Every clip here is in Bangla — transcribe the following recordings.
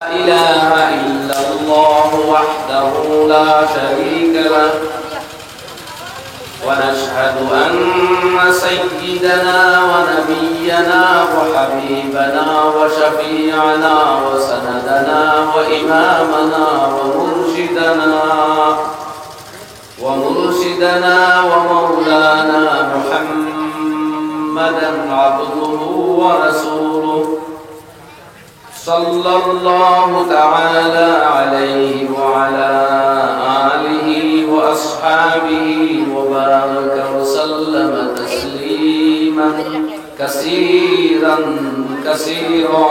لا إله إلا الله وحده لا شريك له ونشهد أن سيدنا ونبينا وحبيبنا وشفيعنا وسندنا وإمامنا ومرشدنا ومولانا محمدا عبده ورسوله صلى الله تعالى عليه وعلى آله وأصحابه وبارك وسلم تسليما كثيرا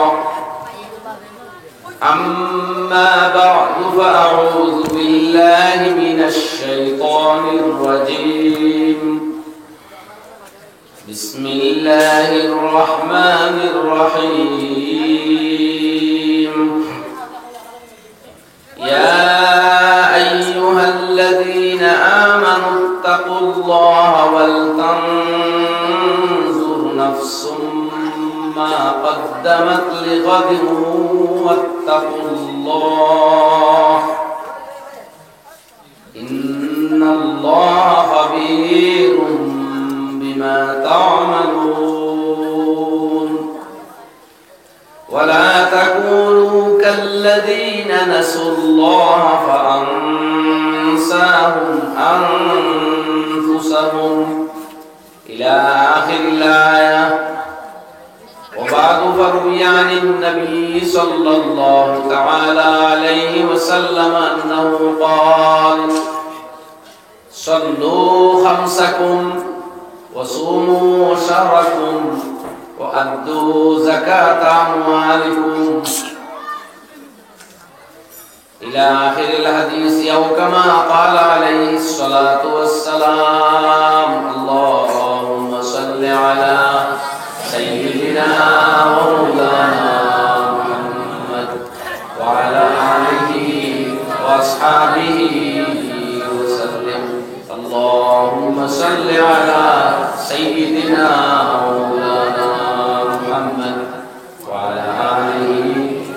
أما بعد فأعوذ بالله من الشيطان الرجيم بسم الله الرحمن الرحيم يا أيها الذين آمنوا اتقوا الله ولتنظر نفس ما قدمت لغد واتقوا الله إن الله خبير بما تعملون ولا تكونوا كالذين نسوا الله فأنساهم أنفسهم إلى آخر الآية. وبعد فروي عن النبي صلى الله تعالى عليه وسلم أنه قال صلوا خمسكم وصوموا شهركم وأدوا زكاة أموالكم إلى آخر الحديث أو كما قال عليه الصلاة والسلام. اللهم صل على سيدنا ومولانا محمد وعلى آله وأصحابه وسلم. اللهم صل على سيدنا ومولانا محمد وعلى آله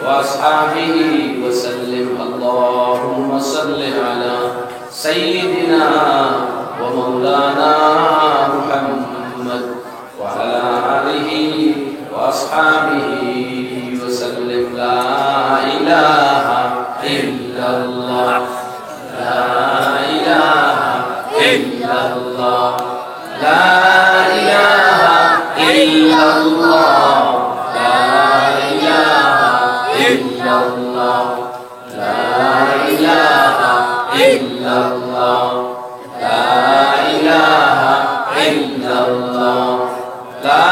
وأصحابه وسلم. اللهم صل على سيدنا ومولانا محمد وعلى آله وأصحابه وسلم. لا إله إلا الله لا إله إلا الله لا إله إلا الله لا إله إلا الله لا إله إلا الله لا إله إلا الله لا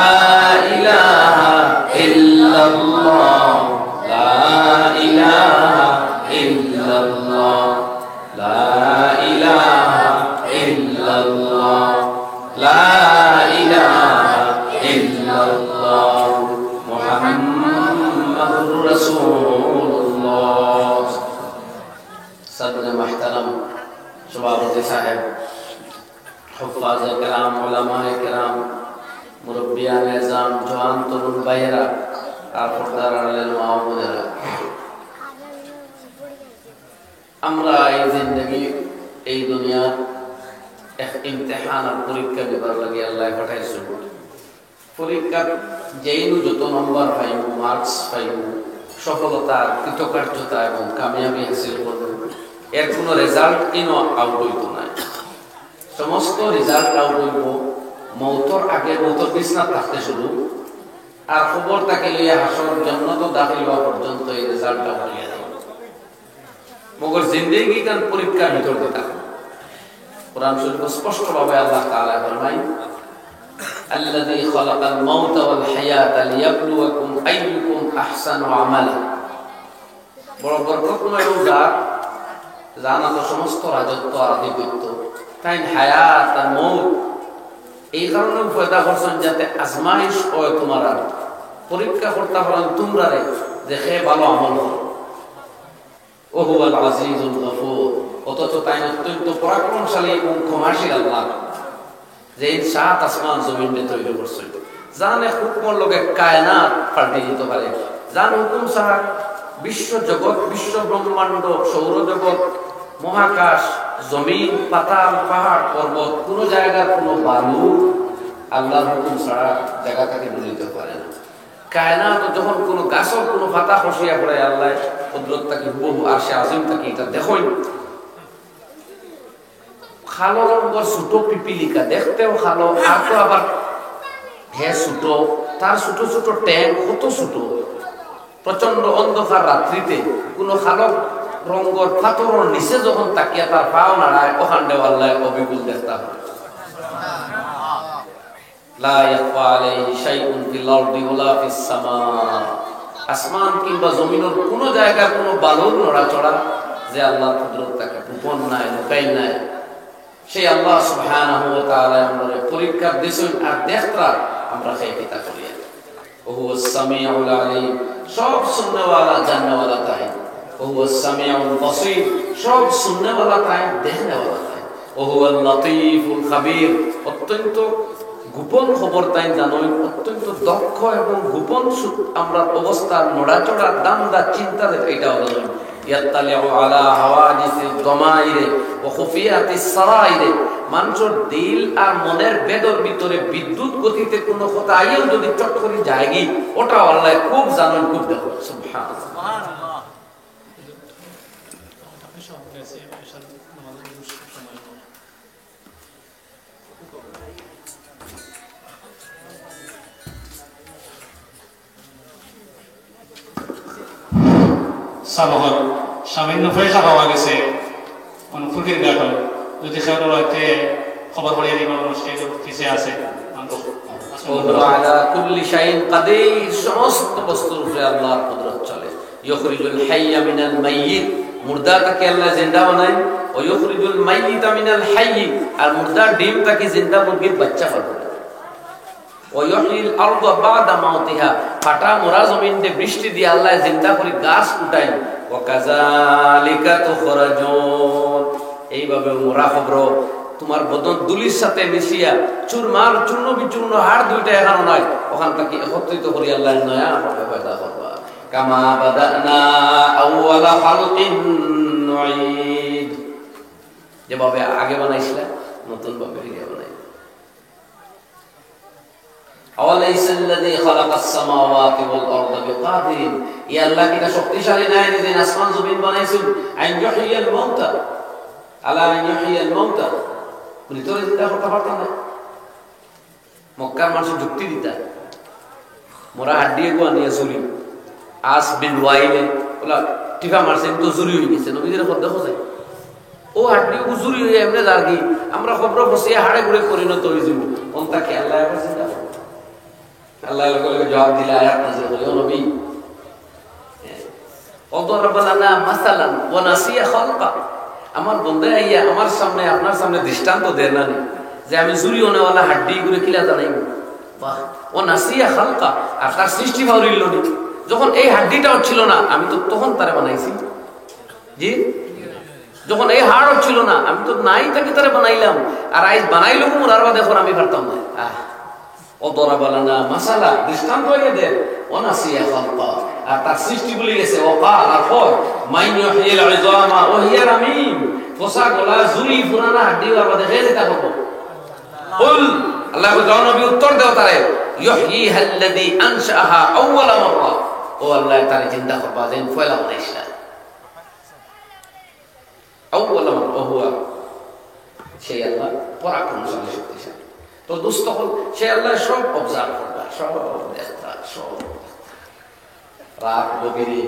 إله إلا الله لا إله إلا الله لا إله إلا الله لا إله إلا الله محمد رسول الله. صدر محترم सभापति साहब, हुफ़ाज़ किराम, उलमाए किराम, मुरब्बियान निज़ाम, जवान तरुण भाइरा আর পর্দার মা বোনেরা, আমরা এই জিন্দেগি এই দুনিয়ার এক ইমতিহান আর পরীক্ষা দিবার লাগে আল্লাহ পাঠাইছেন। পরীক্ষা যেইনু যত নম্বর পাইব, মার্কস পাইব, সফলতা, কৃতকার্যতা এবং কামিয়াবি হাসিল করব, এর কোনো রেজাল্ট কিনো আউট হইত না। সমস্ত রেজাল্ট আউট হইব মৌতর আগে, মৌতর বিছনা থাকতে শুরু আর খবর তাকে লিয়ে হাসর জন্য তো দাখিল হওয়া পর্যন্ত এই রেজাল্টটা হয়ে যায়। মগর জিন্দেগি কান পরীক্ষার ভিতর দিতা কোরআন শরীফ স্পষ্টভাবে আল্লাহ তাআলা ফরমায় আল্লাযী খালাকাল মাউতা ওয়াল হায়াতা লিয়াবলুয়াকুম আইয়ুকুম আহসানু আমালা। বড় বরকতময় রোজা জানা তো সমস্ত রাজত্ব আর আধিপত্য, তাই হায়াত আর মৌত এই কারণে পয়দা করছেন যাতে আজমাইশ হয়, তোমার পরীক্ষা করতে পারেন তোমরা রে দেখে ভালো আমল করো। ও হুয়াল আজিজুল গফুর, অথচ তাই অত্যন্ত পরাক্রমশালী এবং ক্ষমাশীল আল্লাহ, যে সাত আসমান জমিন তৈরি করছেন, জানে হুকুমের লগে কায়নাত পাল্টে যেতে পারে, জান হুকুম ছাড়া বিশ্ব জগৎ, বিশ্ব ব্রহ্মাণ্ড, সৌরজগৎ, মহাকাশ, জমিন, পাতাল, পাহাড়, পর্বত, কোনো জায়গার কোনো বালু আল্লাহর হুকুম ছাড়া জায়গাটাকে ডুলিতে পারে না। কায়নাত যখন কোনো গাছর কোনো পাতা খসিয়া পড়ে আল্লাহ কুদরত তাকে হুবহু আরশে আজিম তাকে এটা দেখোই। খালো রঙের ছোট পিপিলিকা দেখতেও খালো, আর তো আবার হ্যাঁ ছোট, তার ছোট ছোট ট্যাঙ্ক কত ছোট। প্রচন্ড অন্ধকার রাত্রিতে কোনো খালো রঙের পাথরের নিচে যখন তাকিয়া তার পাও নাড়ায়, ওখান দেওয়া আল্লাহ অবিকুল দেখতে হয়। লা ইয়াখফা আলাইহি শাইউন ফিল আরদি ওয়ালা ফিস সামা। আসমান কিংবা জমিনের কোন জায়গায় কোনো বালুর নড়াচড়া যে আল্লাহর কুদরত তাকে গোপন নাই, লুকাই নাই। সেই আল্লাহ সুবহানাহু ওয়া তাআলা আমাদের পরীক্ষা দিছেন আর দেখরা আমরা সেই পিতা করি। ও হুয়াস সামিউল আলিম, সব শুননেওয়ালা জাননেওয়ালা তাই। ও হুয়াস সামিউল বাসীর, সব শুননেওয়ালা তাই, দেখনেওয়ালা তাই। ও হুয়াল লাতীফুল খাবীর, অত্যন্ত গোপন খবর তাই জানোই, অত্যন্ত দক্ষ এবং গোপন আমরা অবস্থার নড়াচড়ার দামদা চিন্তা এটা জানোই। ইয়াত্তালিউ আলা হাওয়াজিসিদ দামাইরে ওয়া খুফিয়াতিস সারাইরে, মানুষের দিল আর মনের বেদর ভিতরে বিদ্যুৎ গতিতে কোনো কথা আইও যদি চট করে যায়গি, ওটা আল্লাহ খুব জানেন, খুব দেখো। সুবহানাল্লাহ, সুবহানাল্লাহ। সাবহর সামান্য পয়সা পাওয়া গেছে কোন ফুকির গাঠ, যদি সেগুলো হইতে খবর পড়িয়ে দিব স্টেজ অফিসে আছে। কুল্লি শাইইন কাদির, সমস্ত বস্তুর উপরে আল্লাহর কুদরত চলে। ইখরিজুল হাইয়্যা মিনাল মাইয়িত, মুর্দাটাকে আল্লাহ জিন্দা বানায়। ও ইখরিজুল মাইয়িতা মিনাল হাইয়্যি, আর মুর্দার ডিমটাকে জিন্দা মুরগির বাচ্চা করে। ও ইহয়িল আরদা বাদা মাউতিহা, ফাটা মোরা জমিনে বৃষ্টি দিয়ে আল্লাহ জিন্দা করে গাছ উঠায়। ওয়া কাযালিকা তুখরাজুন, এইভাবে মোরা খবর তোমার বদন দুলির সাথে মিশিয়া চুরমার চূর্ণ বিচূর্ণ হাড় দুইটা এখানে নয়, ওখান থেকে একত্রিত করি আল্লাহ নয়া ভাবে পয়দা করবা। কামা বাদানা আউওয়ালা খালকিন নুঈদ, যেভাবে আগে বানাইছিলা নতুন ভাবে ফিরে বানাই। আওয়ালাইসাল্লাযী খালাকাস সামাওয়াতি ওয়াল আরদা বিকাদির, ইয়া আল্লাহ কি শক্তিশালী নাই যে আসমান জমিন বানাইছেন? আন ইউহিয়াল মাউতা, আলা আন ইউহিয়াল মাউতা, মৃতরে জিন্দা করতে পারতেন না? মক্কার মানুষ যুক্তি দিতা, মোরা হাড্ডিয়ে গোয়া নিয়ে জুরি আস বিন ওয়াইলে ওলা টিকা মারছে তো জুরি হয়ে গেছে। নবীদের কথা দেখো যায় ও হাড্ডি জুরি হয়ে এমনি জার্গি, আমরা খবর বসিয়ে হাড়ে ঘুরে পরিণত হয়ে যাব। কোন তাকে আল্লাহ এবার চিন্তা করে আল্লাহ জবাব দিলে আয়াত নাযিল করে, ও নবী ওয়াদরাবা লানা মাসালান ওয়া নাসিয়া খালকা, আমার বন্ধু আইয়া আমার সামনে আপনার সামনে দৃষ্টান্ত দেন না যে আমি জুরি হনেওয়ালা হাড্ডি ঘুরে কিলা জানাই। বাহ, ও নাসিয়া খালকা, আর তার সৃষ্টি ভাউরিল নি। যখন এই হাড্ডিটাও ছিল না আমি তো তখন তারে বানাইছি। জি, যখন এই হাড়ও ছিল না আমি তো নাই তাকে তারে বানাইলাম, আর আইজ বানাইলো কুমুর আর দেখো আমি পারতাম না। ওয়াদরাবা লানা মাসালা, দৃষ্টান্ত হইয়া দেন। ও নাসিয়া খালকা, আর তার সৃষ্টি ভুলে গেছে। ওয়াকাল, আর কয় মান ইউহিল ইযামা ওয়া হিয়া রামীম, ফসা গলা জুরি পুরানা হাড্ডি আর দেখে যেটা হবে। কুল, আল্লাহ বলেন নবী উত্তর দাও তারে, ইউহিহাল্লাযী আনশাআহা আউওয়ালা মাররা, ও আল্লাহ তারে জিন্দা করবা যেন পয়লা বানাইছিলা। আউওয়ালা মাররা হুয়া, সেই আল্লাহ পরাক্রমশালী শক্তিশালী। তো দোস্ত হল সে আল্লাহ সব অবজার্ভ করবা, সব দেখবা, সব রাত গভীরে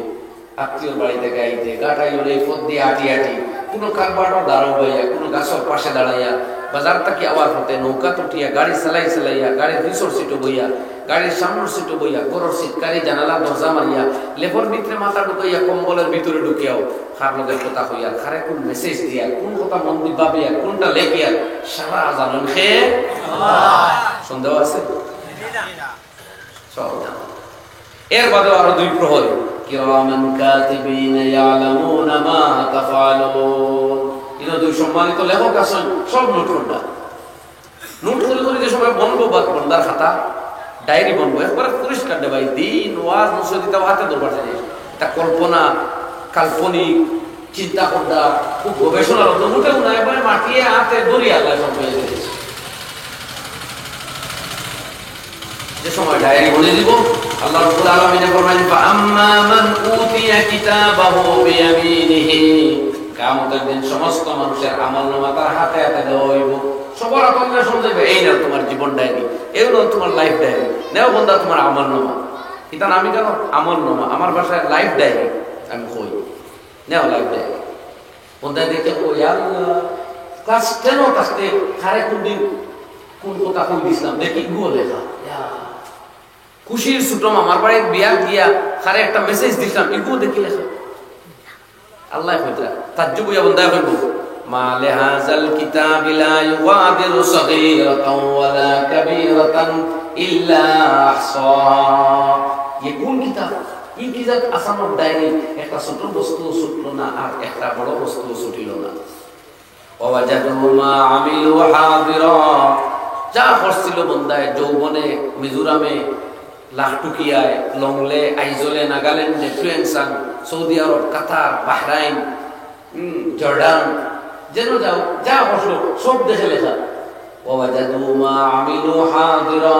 আত্মীয় বাড়িতে গাইতে গাটাই ওরে পথ দিয়ে হাঁটি হাঁটি, কোনো কারবারও দাঁড়াও বাইয়া, কোনো গাছের পাশে দাঁড়াইয়া, বাজার থেকে আওয়াজ হতে নৌকা তুটিয়া, গাড়ি চালাই চালাইয়া, গাড়ির পিছর সিটও বইয়া, গাড়ির সামনের সিটও বইয়া, গরর সিট গাড়ি জানালা দরজা মারিয়া, লেপর ভিতরে মাথা ঢুকাইয়া, কম্বলের ভিতরে ঢুকিয়াও খার লোকের কথা হইয়া, খারে কোন মেসেজ দিয়া, কোন কথা মন দি ভাবিয়া, কোনটা লেখিয়া, সারা জানেন খে সন্দেহ আছে সব জানেন। এর বাদে আরো দুই প্রহর, কিরামান কাতিবিন ইয়ালামুনা মা তাফআলুন, এরা দুই সম্মানিত লেখক আছেন, সব নোট করবা। নোট করে করে যে সময় বনবো বন্দার খাতা ডায়েরি বনবো, একবারে পরিষ্কার দেবাই দিন ওয়াজ মুসজিদে হাতে দরবার যায় একটা কল্পনা, কাল্পনিক চিন্তা করতা, খুব গবেষণার মোটেও না, এবারে মাটিয়ে হাতে দরিয়া আল্লাহ সব হয়ে গেছে। যে সময় ডায়েরি বলে দিব, আল্লাহ রাব্বুল আলামিন ফরমায়েন ফাআম্মা মান উতিয়া কিতাবাহু বিয়ামিনিহি, কিয়ামতের দিন সমস্ত মানুষের আমলনামা তার হাতে হাতে দেওয়া হইব। সবার হাতে শুনবে, এই নাও তোমার জীবন ডায়েরি, এই নাও তোমার লাইফ ডায়েরি, নাও বন্ধা তোমার আমলনামা। এটা আমি কেন আমলনামা, আমার ভাষায় লাইফ ডায়েরি আমি কই, নাও লাইফ ডায়েরি। বন্ধা দেখে কই আল্লাহ ক্লাস 10 কাছে খারে কোন দিন কোন কথা কই দিছিলাম দেখি গো লেখা, খুশির ছুটম আমার বাড়ির বিয়া গিয়া খারে একটা মেসেজ দিছিলাম ইগো দেখি লেখা। আল্লাহ কইরা তাজ্জুব ইয়া বন্ধা কইব মা লিহাযাল কিতাবি লা ইউগাদিরু সাগীরাতান ওয়ালা কাবীরাতান ইল্লা আহসাহা। এই কোন কিতাব, এই কিতাব আসানোর ডায়েরি, একটা ছোট বস্তু ছুটলো না আর একটা বড় বস্তু ছুটিল না। ওয়াজাদু মা আমিলু হাদিরা, যা করছিল বন্দায় যৌবনে, মিজোরামে, লাখটুকিয়ায়, লংলে, আইজলে, নাগাল্যান্ডে, ফ্রেন্সান, সৌদি আরব, কাতার, বাহরাইন, জর্ডান, যেন যাও যা বসলো সব দেখে লেখা। ওয়াজাদু মা আমিলু হাদিরা,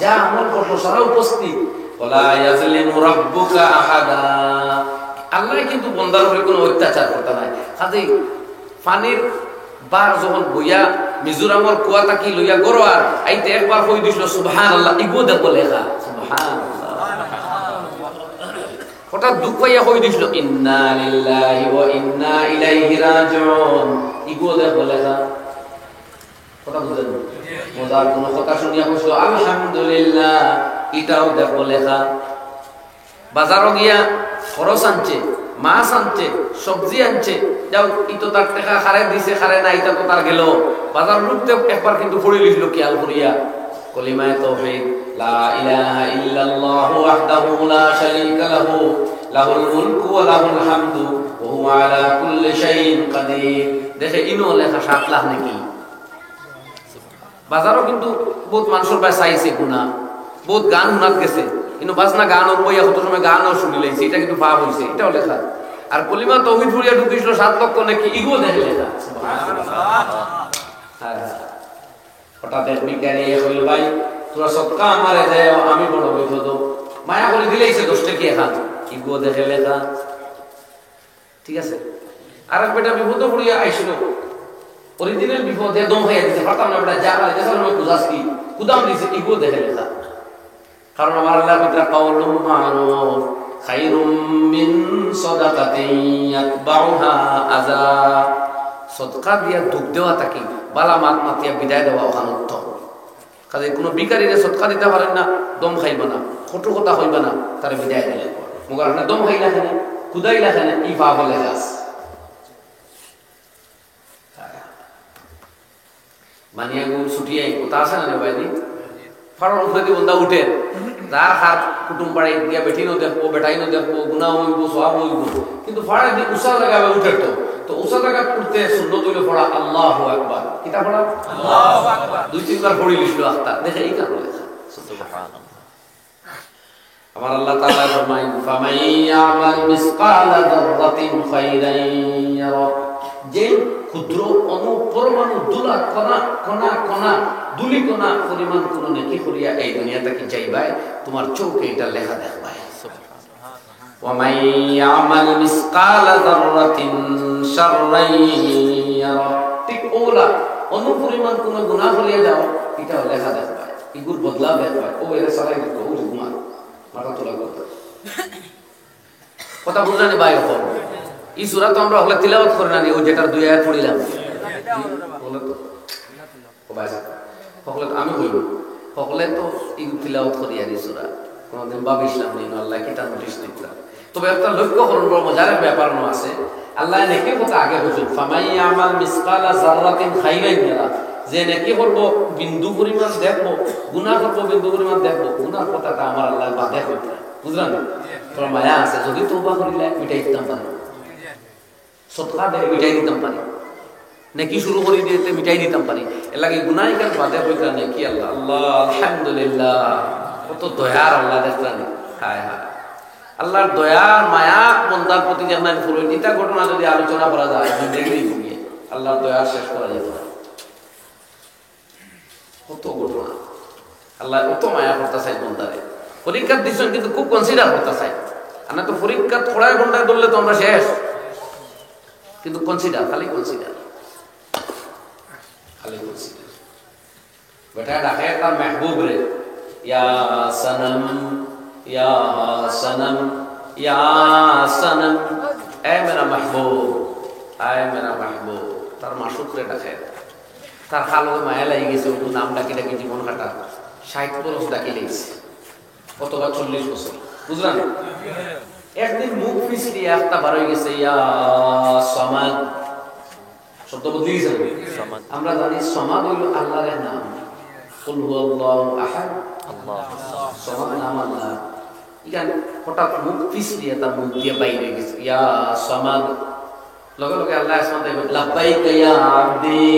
যা আমল করলো সারা উপস্থিত। ওয়ালা ইয়াজলিমু রাব্বুকা আহাদা, আল্লাহ কিন্তু বন্দার উপরে কোনো অত্যাচার করতে নাই। খালি পানির বার যখন বইয়া মিজোরামর কুয়া তাকি লইয়া গরো আর আইতে একবার কই দিছিল সুবহানাল্লাহ, ইগো দেখো লেখা সুবহানাল্লাহ। হঠাৎ দুঃখ পাইয়া কই দিছিল ইন্না লিল্লাহি ওয়া ইন্না ইলাইহি রাজিউন, ইগো দেখো লেখা। কথা বুঝলেন? মজার কোন কথা শুনিয়া কইছিল আলহামদুলিল্লাহ, এটাও দেখো লেখা। বাজারও গিয়া খরচ আনছে, মাছ আনছে, সবজি আনছে, যাও ইতো তার টাকা খারে দিছে, খারে না ইটা তো তার গেল। বাজার ঢুকতে একবার কিন্তু পড়ে লিখলো খেয়াল করিয়া কলিমায়ে তাওহীদ, লা ইলাহা ইল্লাল্লাহু ওয়াহদাহু লা শারীকা লাহু, লাহুল মুলকু ওয়া লাহুল হামদু ওয়া হুয়া আলা কুল্লি শাইইন কাদির। দেখে ইনো লেখা 7 লাখ নাকি। বাজারও কিন্তু বহুত মানুষের পায় চাইছে গুণা, বহুত গান শুনাত গেছে, কিন্তু বাজনা গান বইয়া কত সময় গানও শুনি লাইছে, এটা কিন্তু পাপ হইছে, এটাও লেখা। আর কলিমা তাওহীদ পড়িয়া ঢুকিছিল 7 লক্ষ নাকি, ইগো দেখে লেখা হঠাৎ এক বিজ্ঞানী কইল ভাই তোরা সদকা আমারে দেয়, আমি বড় বিপদ, মায়া করে দিলেইছে 10 টাকা খান, ইগো দেখে লেখা। ঠিক আছে, আর এক বেটা বিপদ পড়িয়া আইছিল, অরিজিনাল বিপদে দম হইয়া দিছে, পারতাম না বেটা যা লাগে দেখার আমি কুদাসকি কুদাম দিছে, ইগো দেখে লেখা। কারণ আমার আল্লাহর ভিতরে কাউলুম মারুফ খায়রুম মিন সাদাকাতিন ইয়াতবাউহা আযা, সদকা দিয়া দুধ দেওয়া থাকি বালা মাত মাতিয়া বিদায় দেওয়া ওখান উত্তম। কাজে কোনো বিকারীরে সদকা দিতে পারেন না, দম খাইবা না, কটু কথা হইবা না, তার বিদায় দিলে মুগার না দম খাইলা খানে কুদাইলা খানে ই পাপ হলে গাছ মানিয়া গুল ছুটিয়াই কোথা আছে না বাইদি ফাড়ার উপরে দিয়ে বন্ধা উঠে যার হাত কুটুম বাড়াই দিয়া বেঠিনও দেখবো, বেটাইনও দেখবো, গুণা হইব, সওয়াব হইব, কিন্তু ফাড়া দিয়ে উষা লাগাবে উঠে তো উষা লাগা করতে সুন্নত হইলে পড়া আল্লাহু আকবার, কিতা পড়া আল্লাহু আকবার 2-3 বার পড়ি লিখলো আস্তা দেখে এই কারণে লেখা সুবহানাল্লাহ। আমার আল্লাহ তাআলা ফরমায় ফামান ইয়ামাল মিসকালা যাররাতিন খায়রান ইয়ারা, যে ক্ষুদ্র অণু পরমাণু দুলা কণা কণা কণা দুলি কণা পরিমাণ কোন নেকি করিয়া এই দুনিয়াটা কি যাইবাই, তোমার চোখে এটা লেখা দেখবাই। সুবহানাল্লাহ। ওয়া মান ইয়ামাল মিসকালা যাররাতিন শাররান ইয়ারা, ঠিক ওলা অণু পরিমাণ কোন গুনাহ করিয়া যাও এটা লেখা দেখবাই, ইগুর বদলা দেখবাই, ও এর সালাই দেখো ও গুনাহ মাথা তোলা কথা বুঝলেন ভাই? হল এই সূরা তো আমরা হলে তিলাওয়াত করে না, ও যেটার 2 আয়াত পড়িলাম বলে তো ও ভাই হলে আমি কইব হলে তো এই তিলাওয়াত করি আর এই সূরা কোনদিন ভাবিছিলাম নি আল্লাহ কি তা নোটিশ দিতাম। তবে একটা লক্ষ্য করুন বড় মজার ব্যাপার ন আছে, আল্লাহ নেকি কথা আগে বুঝুন ফামাই আমাল মিসকালা যাররাতিন খাইরান ইয়ারা, যে নেকি করব বিন্দু পরিমাণ দেখবো, গুনাহ করব বিন্দু পরিমাণ দেখবো, গুনাহ কথাটা আমার আল্লাহ বাধা করতে বুঝলেন তোর মায়া আছে, যদি তওবা করিলে মিটাই দিতাম পারে, সদকা দেয় মিটাই দিতাম পারি, নেকি শুরু করে দিতে মিটাই দিতাম পারি, এর লাগে গুনাহ কেন বাধা কইতা নেকি আল্লাহ আল্লাহ আলহামদুলিল্লাহ কত দয়ার আল্লাহ দেখলেন। হায় হায় আল্লাহর দয়ার মায়া বন্দার প্রতি যেমন ফুরুন এটা ঘটনা যদি আলোচনা করা যায় জিন্দেগি গিয়ে আল্লাহর দয়া শেষ করা যেত না। কত ঘটনা আল্লাহ কত মায়া করতে চাই বন্দারে। পরীক্ষার দিচ্ছেন কিন্তু খুব কনসিডার করতে চাই। আমরা তো পরীক্ষা থোড়ায় ঘন্টায় ধরলে তো আমরা শেষ, কিন্তু কনসিডার খালি কনসিডার খালি কনসিডার। বেটা ডাকে তার মেহবুব রে, ইয়া সনম ইয়া সনম ইয়া সনম, এ মেরা মাহবুব আয় মেরা মাহবুব। তার মাসুক রে ডাকে, তার খালো মায়া লাগি গেছে, ওর নাম ডাকি ডাকি জীবন কাটা 60 বছর ডাকি লেগেছে, অথবা 40 বছর, বুঝলেন? একদিন মুখ ফিসলিয়ে একটা বার হয়ে গেছে, ইয়া সমাদ শব্দ বদলে গেছে। আমরা জানি সমাদ হইল আল্লাহর নাম, কুল হুয়াল্লাহু আহাদ, সমাদ নাম আল্লাহ। ইখান হঠাৎ মুখ ফিসলিয়ে তার মুখ দিয়ে বাইরে গেছে, ইয়া সমাদ। লগে লগে আল্লাহ আসমানে লাব্বাইকা ইয়া আবদি,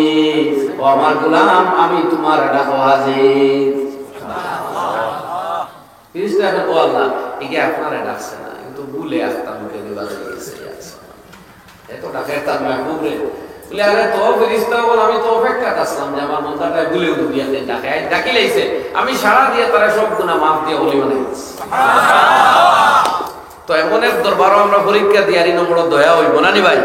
ও আমার গোলাম আমি তোমার ডাকো হাজির। ফিরিস্তা ও আল্লাহ একে আপনারা ডাকছে না, কিন্তু ভুলে আসতাম মুখে নিবাস হয়ে গেছে। এত ডাকে তার মাহবুব রে, বলে আরে তো ফিরিস্তা বল আমি তো অপেক্ষা আসলাম যে আমার মনটাটা ভুলে দিয়ে ডাকে ডাকি লাইছে, আমি সারা দিয়ে তারা সব গুনাহ মাফ দিয়ে বলি মানে। তো এমন এক দরবারও আমরা পরীক্ষা দিয়ারি বড় দয়া হইব না নি ভাই?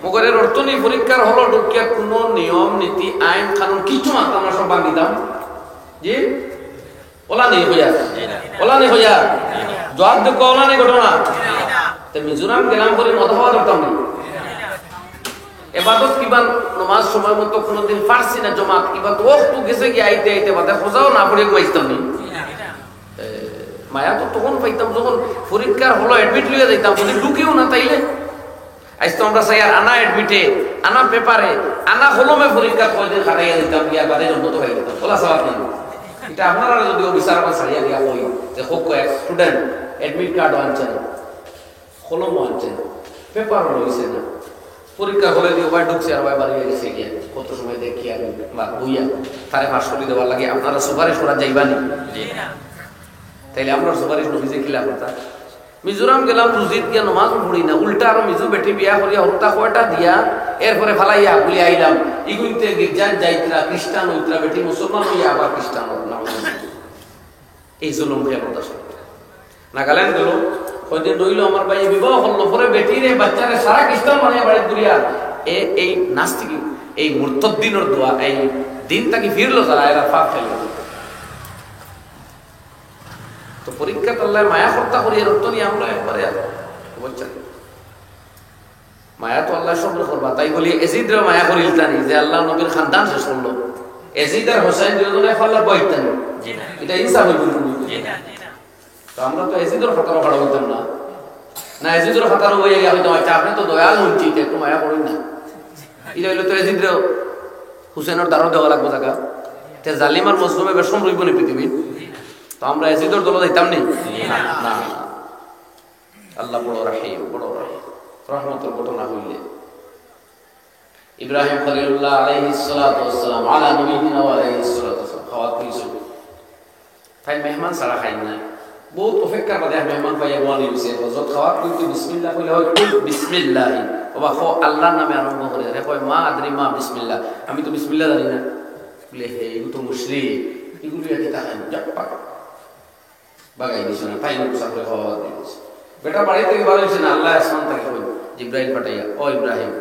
মগরের অর্থ নেই পরীক্ষার হলো ঢুকিয়া কোন নিয়ম নীতি আইন কানুন কিছু মাত্র আমরা সব বাদ দিতাম। জি ওলা নেই হইয়া, ওলা নেই হইয়া জবাব দেখো, ওলা নেই ঘটনা। তো মিজোরাম গেলাম করে মত হওয়া দরকার নেই। এবাদত কিবা নমাজ সময় মতো কোনোদিন পারছি না জমাত, কিবা তো ওক্ত গেছে কি আইতে আইতে বাদে খোঁজাও না পড়ে ঘুমাইতাম নি। মায়া তো তখন পাইতাম যখন পরীক্ষার হলো অ্যাডমিট লিয়ে যাইতাম, যদি ঢুকিও না তাইলে। আজ তো আমরা চাই আনা অ্যাডমিটে, আনা পেপারে, আনা হলমে পরীক্ষা কয়দিন খাটাইয়া দিতাম, গিয়া বাদে জন্ম তো খাই দিতাম, বলা সবাব নেই। এটা আপনারা যদি অফিসার আমার ছাড়িয়া দিয়া কই যে হোক এক স্টুডেন্ট অ্যাডমিট কার্ড আনছেন, কলমও আনছেন, পেপারও রয়েছে না, পরীক্ষা হলে দিয়ে ওয়াই ঢুকছে আর ওয়াই বাড়িয়ে গেছে গিয়া কত সময় দেখি আর বা বইয়া তারে পাস করে দেওয়ার লাগে আপনারা সুপারিশ করা যাইবানি? তাইলে আমরা সুপারিশ নবীজে খিলা কথা। মিজোরাম গেলাম মসজিদ গিয়া নমাজ পড়ি না, উল্টা আরো মিজু বেটি বিয়া করিয়া হত্যা কয়টা দিয়া এরপরে ফালাইয়া বলি আইলাম ইগুইতে গির্জান যাইতরা খ্রিস্টান হইতরা বেটি মুসলমান হইয়া আবার খ্রিস্টান হল না। এই জুলুম হইয়া কথা শুনে নাগাল্যান্ড গেল, কয়দিন রইল আমার ভাই বিবাহ হল, পরে বেটিরে বাচ্চারে সারা খ্রিস্টান বানিয়ে বাড়ি ঘুরিয়া এই নাস্তিক এই মুরতাদ্দিনের দোয়া এই দিন তাকে ফিরলো যারা এরা পাপ ফেললো। তো পরীক্ষা আল্লাহ মায়া কর্তা করি এর অর্থ নিয়ে আমরা একবারে বলছেন মায়া তো আল্লাহ সব করবা, তাই বলি এজিদরে মায়া করিল তানি যে আল্লাহ নবীর খানদান শেষ করলো, এজিদ আর হোসেন দুজনে ফাল্লা বইতেন, এটা ইনসাফ হইব। তো আমরা তো এজিদর খাতারও খাড়া হইতাম না, না এজিদর খাতারও হয়ে গিয়া হইতাম, আচ্ছা আপনি তো দয়াল মঞ্চিত একটু মায়া করেন না। এটা হইলো তো এজিদরে হুসেনের দ্বারও দেওয়া লাগবো জায়গা, তে জালিমার মজলুমে বেশম রইব না পৃথিবীর। তো আমরা এজিদর দল যাইতাম নি না। আল্লাহ বড় রাহিম, বড় রাহিম, রহমতের ঘটনা হইলে ইব্রাহিম খলিলুল্লাহ আলাইহিস সালাতু ওয়াস সালাম আলা নবিয়িনা ওয়া আলাইহিস সালাতু ওয়াস সালাম খাওয়াত হইছে, তাই মেহমান সারা খাই না, বহুত অপেক্ষার বাদে মেহমান পাইয়া বলি হইছে, যত খাওয়াত কইতে বিসমিল্লাহ কইলে হয় বিসমিল্লাহ, বাবা খো আল্লাহর নামে আরম্ভ করে রে, কয় মা আদরি মা বিসমিল্লাহ, আমি তো বিসমিল্লাহ জানি না। বলে হে এগুলো তো মুশরিক, এগুলো কি তাকাই না বাগাই দিছে না, তাই না সাথে খাওয়া দিছে। বেটা বাড়ি থেকে বার হইছে না, আল্লাহ আসমান থেকে কই জিবরাইল পাঠাইয়া, ও ইব্রাহিম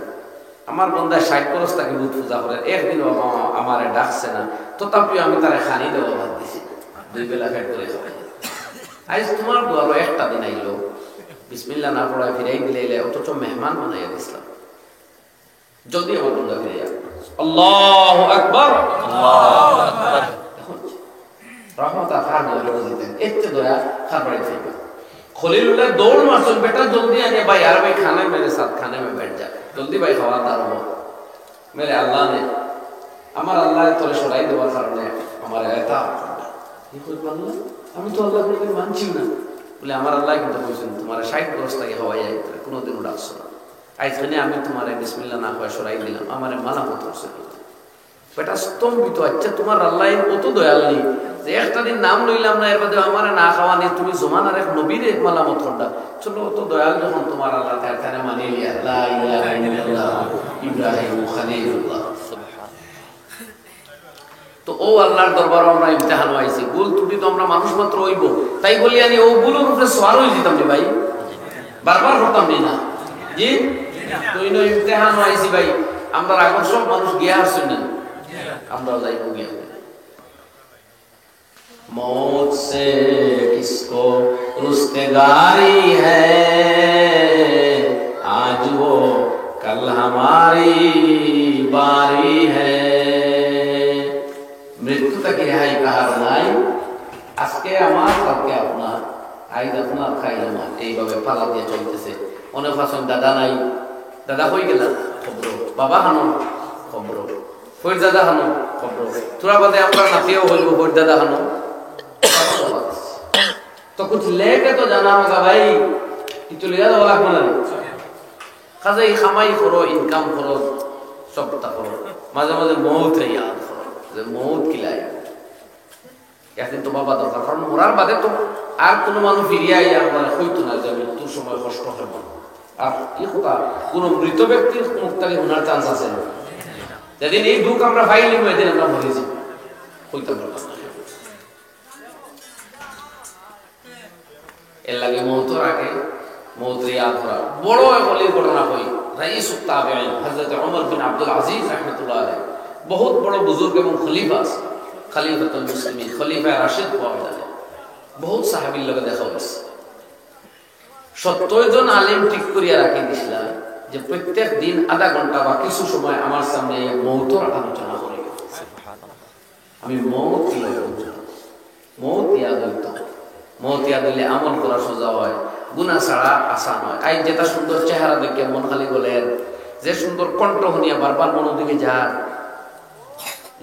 আমার বন্দা 60 বছর তাকে বুত পূজা করে, একদিন আমারে ডাকছে না, তথাপিও আমি তারে খানি দেওয়া বাদ দিছি, 2 বেলা পেট করে খাওয়াই। আজ তোমার দুয়ারও একটা দিন আইলো, বিসমিল্লাহ না পড়ায় ফিরাই দিলে, অথচ মেহমান বানাইয়া দিছিলাম, জলদি আমার বন্দা ফিরাইয়া। আল্লাহু আকবার, আল্লাহু আকবার। রহমত আফার দৌড় দিতেন, এতে দয়া খার বাড়ি থেকে খলিলুল্লাহ দৌড় মারছেন, বেটা জলদি আনে ভাই, আর ভাই খানে মেরে সাথ খানে में बैठ जा, জলদি ভাই খাওয়া দার हो। मेरे अल्लाह ने আমার আল্লাহ তোরে সরাই দেওয়ার কারণে আমার এটা কি কই বললা, আমি তো আল্লাহর কথা মানছি না। বলে আমার আল্লাহ কিন্তু কইছেন তোমারে 60 বছর থেকে হওয়াই যায়, কোনোদিন উড়াছো না, আজখানে আমি তোমারে বিসমিল্লাহ না কয়ে সরাই দিলাম, আমারে মালামত করছে। বেটা স্তম্ভিত, আচ্ছা তোমার আল্লাহ কত দয়াল নেই, যে একটা দিন নাম লইলাম না, এর বাদে আমার না খাওয়া নেই, তুমি জমানার এক নবীর মালামত করলা। চলো তো দয়াল যখন তোমার আল্লাহ তার মানি লিয়া লা ইলাহা ইল্লাল্লাহ ইব্রাহিম খলিলুল্লাহ। তো ও আল্লাহর দরবার আমরা ইমতিহান হইছি, ভুল ত্রুটি তো আমরা মানুষ মাত্র হইব, তাই বলি আমি ও ভুলের উপরে সওয়ার হই দিতাম রে ভাই, বারবার হতাম না জি। তো ইনো ইমতিহান হইছি ভাই, আমরা আগর সব মানুষ গিয়া আসছেন না, আমরা যাইব গিয়া। मौत से किसको रुस्तगारी है, आज वो कल हमारी बारी है। মৃত্যু থেকে রেহাই কাহার নাই, আজকে আমার কালকে আপনার, আইজ আপনার খাইল আমার, এইভাবে পালা দিয়ে চলতেছে। অনেক ফাঁসন দাদা নাই, দাদা হয়ে গেল খবর, বাবা হানো খবর, ফৈর দাদা হানো খবর, তোরা বাদে আমরা নাতিও হইব ফৈর দাদা হানো। तो कुछ लेके तो जाना होगा भाई, चले जाओ वाला बना खाजे खामाई करो, इनकम करो, सब करो, माजे माजे मौत रे याद करो, जे मौत खिलाए একদিন তো বাবা দরকার, কারণ মরার বাদে তো আর কোনো মানুষ ফিরিয়ে আইয়া মানে হইতো না যে মৃত্যুর সময় কষ্ট হবে। আর কি কথা, কোনো মৃত ব্যক্তির মুখ থেকে শোনার চান্স আছে না। যেদিন এই দুঃখ আমরা পাইলি এদিন আমরা মরে যাই, হইতাম না। এর লাগে মৌতের আগে মৌত ইয়াদ করা বড় বলির ঘটনা হই। রাইসুত তাবেঈন হযরত ওমর বিন আব্দুল আজিজ রাহমাতুল্লাহ আলাইহি বহুত বড় বুজুর্গ এবং খলিফা, খলিফাতুল মুসলিমিন, খলিফা রাশিদ পাওয়া যায়। বহুত সাহাবীর লগে দেখা হইছে। 70 জন আলেম ঠিক করিয়া রাখি দিছিলা যে প্রত্যেক দিন আধা ঘন্টা বা কিছু সময় আমার সামনে মৌতের আলোচনা করি। আমি মৌত কি মৌত ইয়াদ হইতো, মৌত ইয়াদ হইলে আমল করা সোজা হয়, গুনাহ ছাড়া আসান হয়। আই যেটা সুন্দর চেহারা দেখে মন খালি বলেন, যে সুন্দর কণ্ঠ শুনিয়া বারবার মন দিকে যান।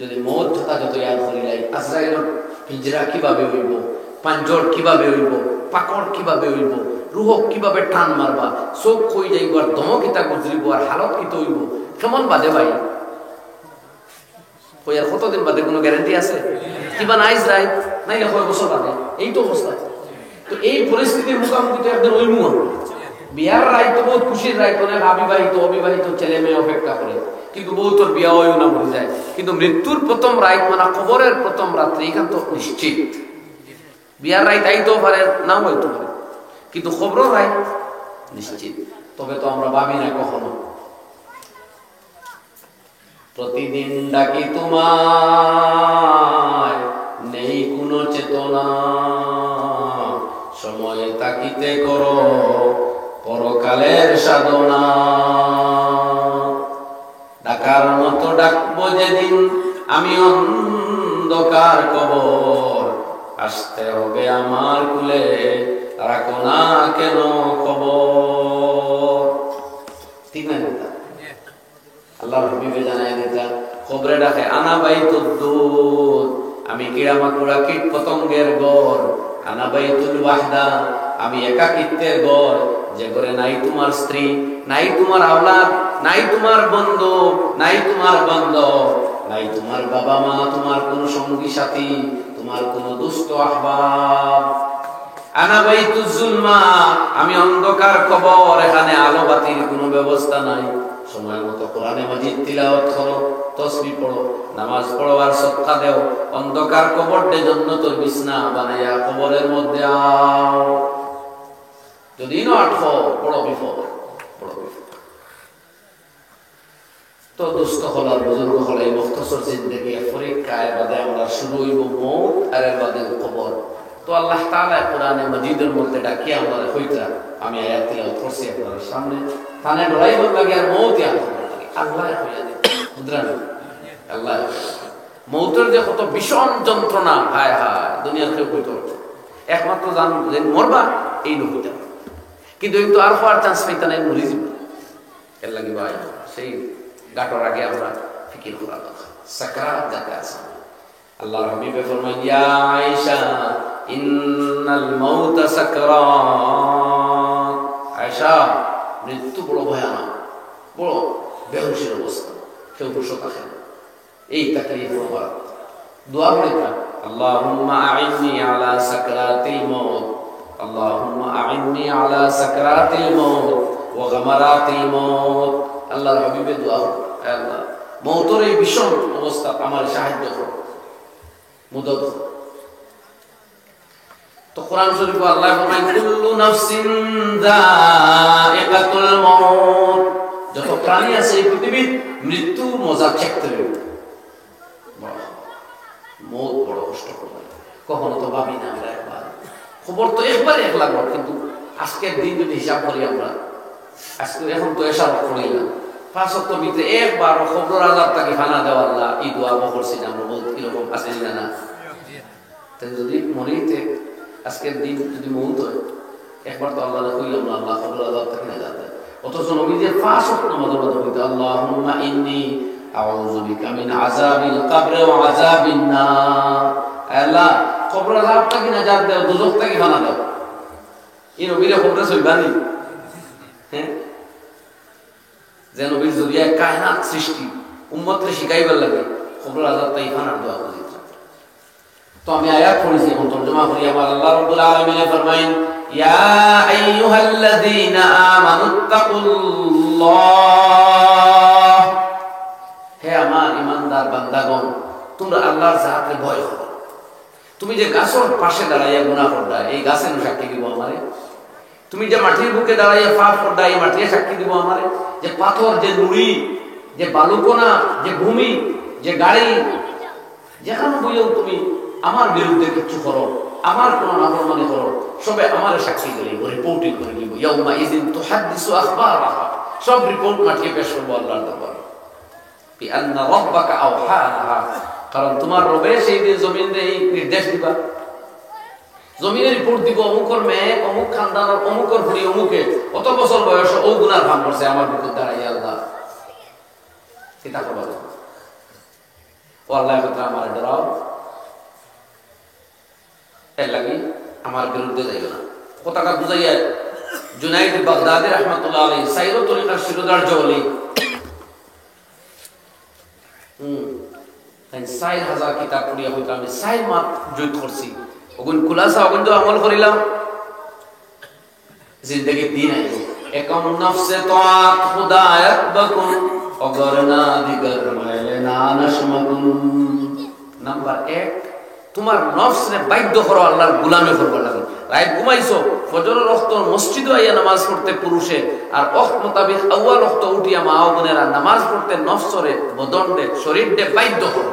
যদি মৌত যথাযথ ইয়াদ করিলাই, আজরাইলের হিজরা কিভাবে হইব, পাঞ্জর কিভাবে হইব, পাকড় কিভাবে হইব, রুহ কিভাবে টান মারবা, চোখ কই যাইব, আর দমক কিতা গুজরিব, আর হালত কিত হইব, কেমন বাদে ভাই কই আর কতদিন বাদে কোনো গ্যারান্টি আছে? কিবা নাইস রাইট নাই না, কয় বছর বাদে এই তো অবস্থা। তো এই পরিস্থিতির মুখোমুখি তো একদিন ওই মুখ বিয়ার রায় তো বহুত খুশির রায়, অনেক অবিবাহিত অবিবাহিত ছেলে মেয়ে অপেক্ষা করে, কিন্তু বহুতর বিয়া হয়েও না মরে যায়। কিন্তু মৃত্যুর প্রথম রায় মানে কবরের প্রথম রাত্রি, এখান তো নিশ্চিত। বিয়ার রায় তাইতেও পারে, নাও হইতে পারে, কিন্তু খবর রায় নিশ্চিত। তবে তো আমরা ভাবি না কখনো। প্রতিদিন ডাকি তোমায়, নেই কোনো চেতনা, সময় তাকিতে করো পরকালের সাধনা। ডাকার মতো ডাকবো যেদিন আমি অন্ধকার কবর, আসতে হবে আমার কুলে, রাখো না কেন খবর। ঠিক না কথা? আল্লাহ হাবিবে জানাই দিতা, খবরে ডাকে আনা বাইতুদ দুর, আমি কিড়ামাকড়া কীট পতঙ্গের ঘর, আনা বাইতুল ওয়াহদা, আমি একাকিত্বের ঘর, যে ঘরে নাই তোমার স্ত্রী, নাই তোমার আওলাদ, নাই তোমার বন্ধু, নাই তোমার বান্ধব, নাই তোমার বাবা মা, তোমার কোন সঙ্গী সাথী, তোমার কোন দুষ্ট আহবাব। আনা বাইতুজ জুলমা, আমি অন্ধকার কবর, এখানে আলো বাতির কোনো ব্যবস্থা নাই। সময় মতো কোরআনে মাজিদ তিলাওয়াত করো, তাসবিহ পড়ো, নামাজ পড়ো, আর সদকা দেও। অন্ধকার কবরতে জান্নাতের বিছনা বানায়া কবরের মধ্যে আও। যদি না আটকো বড় বিপদ, বড় বিপদ। তো দুস্থ হলার বুজুর্গ হলে মুখতসর জিন্দেগি পরীক্ষায় বাদে আমরা শুরু হইব মৌত, আর এর বাদে কবর। তো আল্লাহ তাআলা কোরআনে মাজিদের মধ্যে ডাকি আমরা হইতা, আমি আয়াত তিলাওয়াত করছি আপনাদের সামনে। থানে ডরাইবার লাগে আর মৌত ইয়াদ করার লাগে, আল্লাহ হইয়া দেয় মুদ্রান। আল্লাহ মৌতের যে কত ভীষণ যন্ত্রণা, হায় হায়, দুনিয়ার কেউ কইতে পারত। একমাত্র জান যে মরবা এই নহিতা, কিন্তু কিন্তু আর হওয়ার চান্স পাইতা নাই, মরে যাবে। এর লাগে ভাই সেই গাটর আগে আমরা ফিকির করা দরকার, সাকরাত যাতে আছে। আল্লাহর হাবিবে ফরমায়, ইয়া আয়েশা ইন্নাল মাউতা সাকরাত। আয়েশা, মৃত্যু বড় ভয়ানক, বড় বেহুশের অবস্থা, কেউ হুঁশ থাকে না। এই তাকলিফ বড় দোয়া করে আল্লাহুম্মা আইন্নি আলা সাকরাতিল মাউত, আল্লাহুম্মা আইন্নি আলা সাকরাতিল মাউত ওয়া গামারাতিল মাউত। আল্লাহর হাবিবের দোয়া, আল্লাহ মওতের এই ভীষণ অবস্থা আমার সাহায্য করো, মদদ করো। তো কোরআন শরীফে আল্লাহ ফরমায় কুল্লু নাফসিন যায়িকাতুল মাউত, যত প্রাণী আছে এই পৃথিবীর মৃত্যু মজা চেখতে হবে। মৌত বড় কষ্ট করবে, কখনো তো ভাবি না আমরা একবার, খবর তো একবার এক লাগলো, কিন্তু আজকের দিন যদি হিসাব করি আমরা, আজকে এখন তো এসব করি না, 5 ওয়াক্তের ভিতরে একবার খবর আজাব তাকে খানা দেওয়া আল্লাহ এই দোয়া করছি না আমরা, বলতে কিরকম আছে না? তাই যদি মরিতে আজকের দিন যদি মৌত হয় একবার তো আল্লাহ কইলাম না আল্লাহ খবর আজাব তাকে না যাবে। অথচ নবীদের 5 ওয়াক্ত নামাজের মধ্যে হইতো আল্লাহুম্মা ইন্নী আউযু বিকা মিন আযাবিল কবর ওয়া আযাবিন নার, আল্লাহ কবর আযাব থেকে নাজাত দাও, দুজক থেকে বাঁচা দাও। এই নবীর খবরে সইবানি, হ্যাঁ, যে নবীর জরিয়ায় কায়নাত সৃষ্টি উম্মতকে শিখাইবার লাগে কবর আযাব থেকে ফানার দোয়া করি। তো আমি আয়াত পড়েছি এবং তরজমা করি। আমার আল্লাহ রাব্বুল আলামিন ফরমায়েন ইয়া আইয়ুহাল্লাযীনা আমানুত্তাকুল্লাহ, হে আমার ঈমানদার বান্দাগণ তোমরা আল্লাহর জাতকে ভয় করো। তুমি যে গাছের পাশে দাঁড়াইয়া গুনাহ করবা এই গাছের সাক্ষী দিব আমারে, তুমি যে মাটির বুকে দাঁড়াইয়া পাপ করবা এই মাটির সাক্ষী দিব আমারে, যে পাথর, যে নুড়ি, যে বালুকণা, যে ভূমি, যে গাড়ি, যেখানে বইও তুমি আমার বিরুদ্ধে কিছু করো, আমার কোন নাফরমানি করো, সবে আমার সাক্ষী দিলে রিপোর্টিং করে দিব। ইয়াউমা ইযিন তুহাদ্দিসু আখবারাহা, সব রিপোর্ট মাটিয়ে পেশ করব আল্লাহর দরবারে। বিআন্না রাব্বাকা আওহালাহা, কারণ তোমার রবে সেই দিন জমিনে এই নির্দেশ দিবা, জমিনে রিপোর্ট দিব অমুকর মেয়ে, অমুক খানদানের, অমুকর বুড়ি, অমুকে অত বছর বয়সে ও গুনার ভান করছে আমার বিরুদ্ধে দাঁড়াইয়া আল্লাহ চিন্তা করবা। ও আল্লাহ কথা আমার ডরাও, এর লাগি আমার বিরুদ্ধে যাইবে না। কথাটা বুঝাইয়া জুনাইদ বাগদাদি রাহমাতুল্লাহ আলাইহি সাইরো তরিকার শিরোধার জওলি 4000 কিতাব পড়িয়া হইতো আমি 4 মাস জয়িত করছি, ওগুন খুলাসা ওগুন তো আমল করিলাম, জিন্দেগি দিন আইল একম নফসে তাআত খুদায়াত বকুন অগরনা দিগর মাইলে না নশমাকুন। নাম্বার 1 তোমার নফসরে বাধ্য করো আল্লাহর গোলামি করবার লাগে। রাত ঘুমাইছো, ফজরের ওয়াক্ত মসজিদে আইয়া নামাজ পড়তে পুরুষে, আর ওয়াক্ত মোতাবেক আউয়াল ওয়াক্ত উঠিয়া মা ও বোনেরা নামাজ পড়তে নফসরে, বদনরে, শরীররে বাধ্য করো।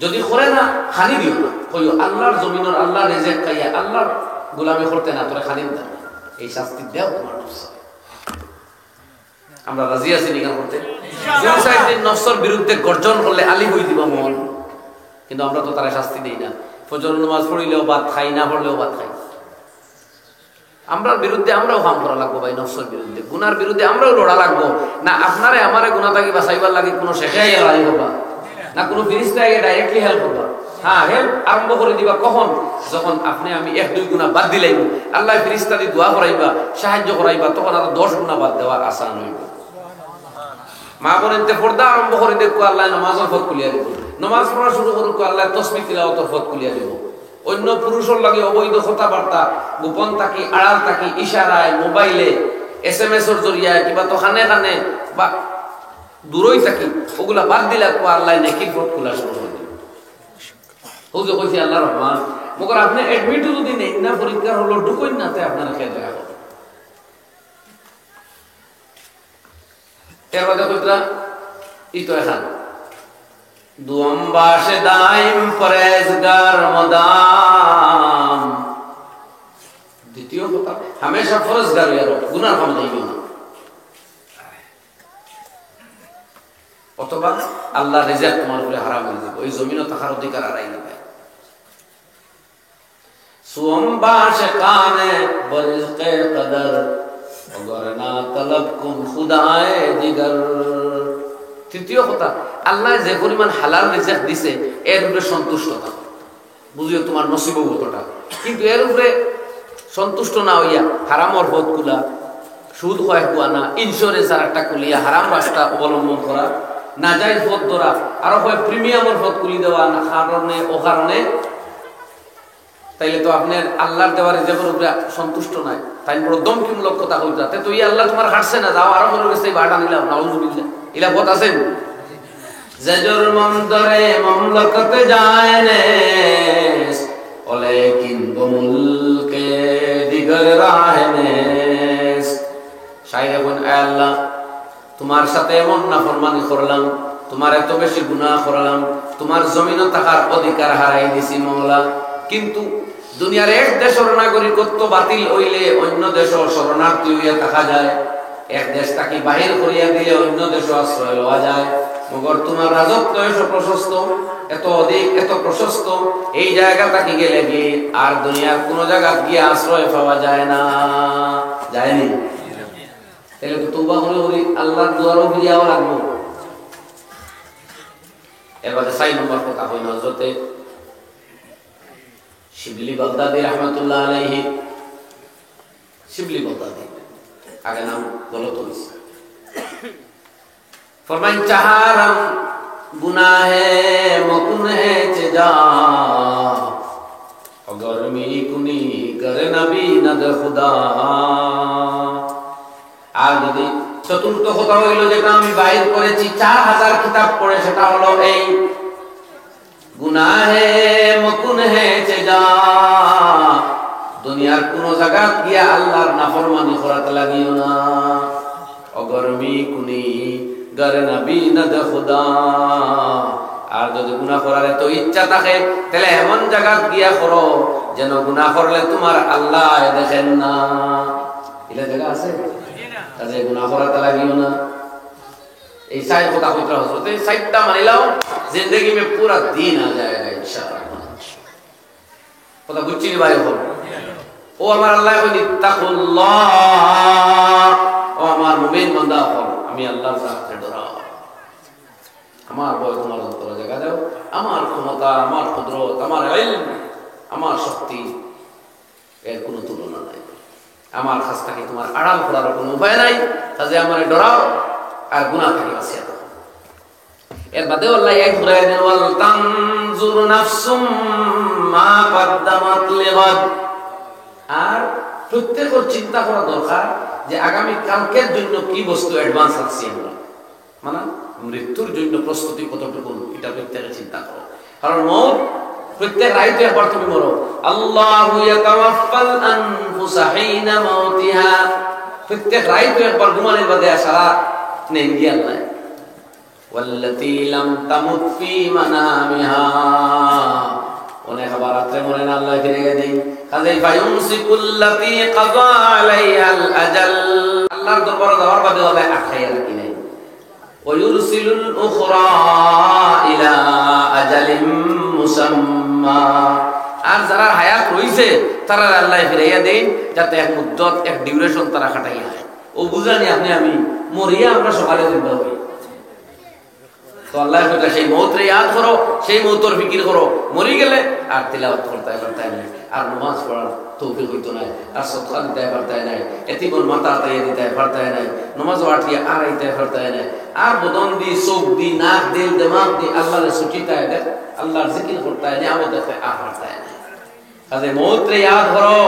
যদি করে না খানি দিও না, কইও আল্লাহর জমিনের আল্লাহর রিজিক খাইয়া আল্লাহর গোলামি করতে না তোরে খানি দাও, এই শাস্তি দাও তোমার নফসে। আমরা রাজি আছি নিগান করতে, সুইসাইডের নফসের বিরুদ্ধে গর্জন করলে আলী হই দিবা মন, কিন্তু আমরা তো তারা শাস্তি দেই না। ফজর নামাজ পড়িলেও ভাত খাই, না পড়লেও ভাত খাই। আমরা বিরুদ্ধে আমরাও কাম করা লাগবো ভাই, নফসের বিরুদ্ধে, গুনার বিরুদ্ধে আমরাও লড়া লাগবো না। আপনারে আমারে গুনাহ থেকে বাঁচাইবার লাগে কোনো শেখে আইয়া লড়াই করবা না, কোনো ফিরিস্তা আইয়া ডাইরেক্টলি হেল্প করবা। হ্যাঁ, হেল্প আরম্ভ করে দিবা কখন? যখন আপনি আমি 1-2 গুনাহ বাদ দিলাইব, আল্লাহ ফিরিস্তা দিয়ে দোয়া করাইবা, সাহায্য করাইবা, তখন আর 10 গুনাহ বাদ দেওয়া আসান হইব। মা বোনেতে পর্দা আরম্ভ করে দেখো, আল্লাহ নামাজের পথ খুলিয়া দিব, নামাজ পড়া শুরু করুক, আল্লাহ তাসবিহ তিলাওয়াতের পথ খুলিয়া দিব। অন্য পুরুষের লাগে অবৈধ কথাবার্তা, গোপন থাকি, আড়াল থাকি, ইশারায়, মোবাইলে, SMS এর জরিয়ায়, কিবা তো খানে খানে বা দূরই থাকি, ওগুলা বাদ দিলে আল্লাহ নেকির পথ খোলা শুরু করে দিব। হুজুর কইছি আল্লাহ রহমান, মগর আপনি এডমিটও যদি নেই না, পরীক্ষা হলো ঢুকই নাতে আপনার খেয়ে দেখা হবে। এর মধ্যে কইতরা ই তো এখন দুম বাসে দাইম পরেজগার মদাম। দ্বিতীয় কথা হামেশা ফরজগার হইয়া রহ, গুনার কাম যাইবে না। অথবা আল্লাহ রিজিক তোমার উপরে হারাম হয়ে যাবে, ওই জমিনও থাকার অধিকার হারাই নেবে। সুম বাসে কানে বরিজকে কদর অগর না তলব কুন খুদায়ে দিগর। তৃতীয় কথা, আল্লাহ যে পরিমাণ হালাল রিজিক দিছে এর উপরে সন্তুষ্ট থাকো, বুঝিও তোমার নসিব কতটা, কিন্তু এর উপরে সন্তুষ্ট না হইয়া হারামর পথ কুলা, সুদ হয় কুয়ানা, ইন্স্যুরেন্স আর একটা কুলিয়া হারাম রাস্তা অবলম্বন করা, নাজাইজ পথ ধরা আর হয় প্রিমিয়ামের পথ খুলি দেওয়া না কারণে ও কারণে তাইলে তো আপনার আল্লাহর দেওয়ার রিজেকের উপরে সন্তুষ্ট নাই তাই বড় দমকিমূলক কথা কইতা তো এই আল্লাহ তোমার হারছে না যাও আরো মনে গেছে ভাড়া নিলাম নাউজুবিল্লাহ ইলা পথ আছেন জজর মমদরে মমলকতে যায় নে ওলেকিন মুলকে দিগর রাহনে শায়রে বলেন আয় আল্লাহ তোমার সাথে এমন নাফরমানি করলাম তোমার এত বেশি গুনাহ করলাম তোমার জমিনও থাকার অধিকার হারাই দিছি মাওলা কিন্তু দুনিয়ার এক দেশের নাগরিকত্ব বাতিল হইলে অন্য দেশও শরণার্থী হইয়া থাকা যায় এক দেশ তাকে বাহির করিয়া দিলে অন্য দেশও আশ্রয় লওয়া যায় মগর তোমার রাজত্ব এত প্রশস্ত এত অধিক এত প্রশস্ত এই জায়গা তাকে গেলে গিয়ে আর দুনিয়ার কোন জায়গা গিয়ে আশ্রয় পাওয়া যায় না যায়নি তাহলে তো তওবা করে আল্লাহর দুয়ারও ফিরে যাওয়া লাগবে এবারে 6 নম্বর কথা হইল হযরতে শিবলি বাগদাদি রহমাতুল্লাহ আলাইহি শিবলি বাগদাদি আগে নাম গলত হইছে फरमान चाहरम गुनाह है मकुन है चजा अगर मी कुनी कर नबी नद खुदा আর যদি চতুর্থ কথা হইল যেটা আমি বাইর করেছি 4000 কিতাব পড়ে সেটা হলো এই গুনাহ হে মকুন হে চজা দুনিয়ার কোন জায়গা গিয়া আল্লাহর নাফরমানি করাতে লাগিও না अगर मी कुनी গরে নবী নদ খুদা আর যদি গুনাহ করার তো ইচ্ছা থাকে তাহলে এমন জায়গা গিয়া করো যেন গুনাহ করলে তোমার আল্লাহ দেখেন না এটা জায়গা আছে কাজে গুনাহ করাতে লাগিও না এই সাই কথা কইতে হযরত এই সাইটটা মানিলাও জিন্দেগি মে পুরা দিন আ जाएगा इंशाअल्लाह কথা বুঝছি ভাই হল ও আমার আল্লাহ কইনি তাকুল্লাহ ও আমার মুমিন বান্দা হল আমি আল্লাহর জাতে ডরাও আমার ভয় তোমার অন্তরে জায়গা দাও আমার ক্ষমতা আমার কুদরত আমার ইলম আমার শক্তি এর কোনো তুলনা নাই আমার কাছ থেকে তোমার আড়াল করার কোনো উপায় নাই কাজে আমারে ডরাও আর গুনাহ থেকে বাঁচিয়ে দাও এর বাদে আল্লাহ এক ঘুরায় দেন ওয়াল তানজুর নাফসুম মা কদ্দামাত লিগাদ আর প্রত্যেকের চিন্তা করা দরকার যে আগামী কালকের জন্য কি বস্তু অ্যাডভান্স রাখছি আমরা মানে মৃত্যুর জন্য প্রস্তুতি কতটুকু এটা প্রত্যেকে চিন্তা করো কারণ মওত প্রত্যেক রাতে একবার তুমি মরো আল্লাহু ইয়াতাওয়াফাল আনফুসা হিনা মাউতিহা প্রত্যেক রাতে একবার ঘুমানোর বাদে সারা নেই জ্ঞান নাই ওয়াল্লাতী লাম তামুত ফি মানামিহা অনেক আবার রাতে মরে না আল্লাহ ফিরে দেই কাজে ফায়ুমসিকুল্লাতী কাযা আলাইহাল আজাল আল্লাহর দরবারে যাওয়ার বাদে আল্লাহ আখায়া রাখি নাই ওয়ুরসিলুল উখরা ইলা আজালিম মুসাম্মা আর যারা হায়াত রইছে তারা আল্লাহ ফিরাইয়া দেন যাতে এক মুদ্দত এক ডিউরেশন তারা কাটাইয়া যায় ও বুঝানি আপনি আমি মরিয়া আমরা সকালে জিন্দা হই তো আল্লাহ কইতা সেই মওতরে ইয়াদ করো সেই মওতর ফিকির করো মরি গেলে আর তিলাওয়াত করতে নাই আর নামাজ পড়ার তৌফিক হইতো না আর সাদকা দিতে পারতাই নাই এতিমর মাথা তাই দিতে পারতাই নাই নামাজ ওয়াটিয়া আর আইতে পারতাই নাই আর বদন দি চোখ দি নাক দিল দিমাগ দি আল্লাহর সুচিতায় দেখ আল্লাহর জিকির করতে নাই আমল দেখতে আর পারতাই নাই কাজে মওতরে ইয়াদ করো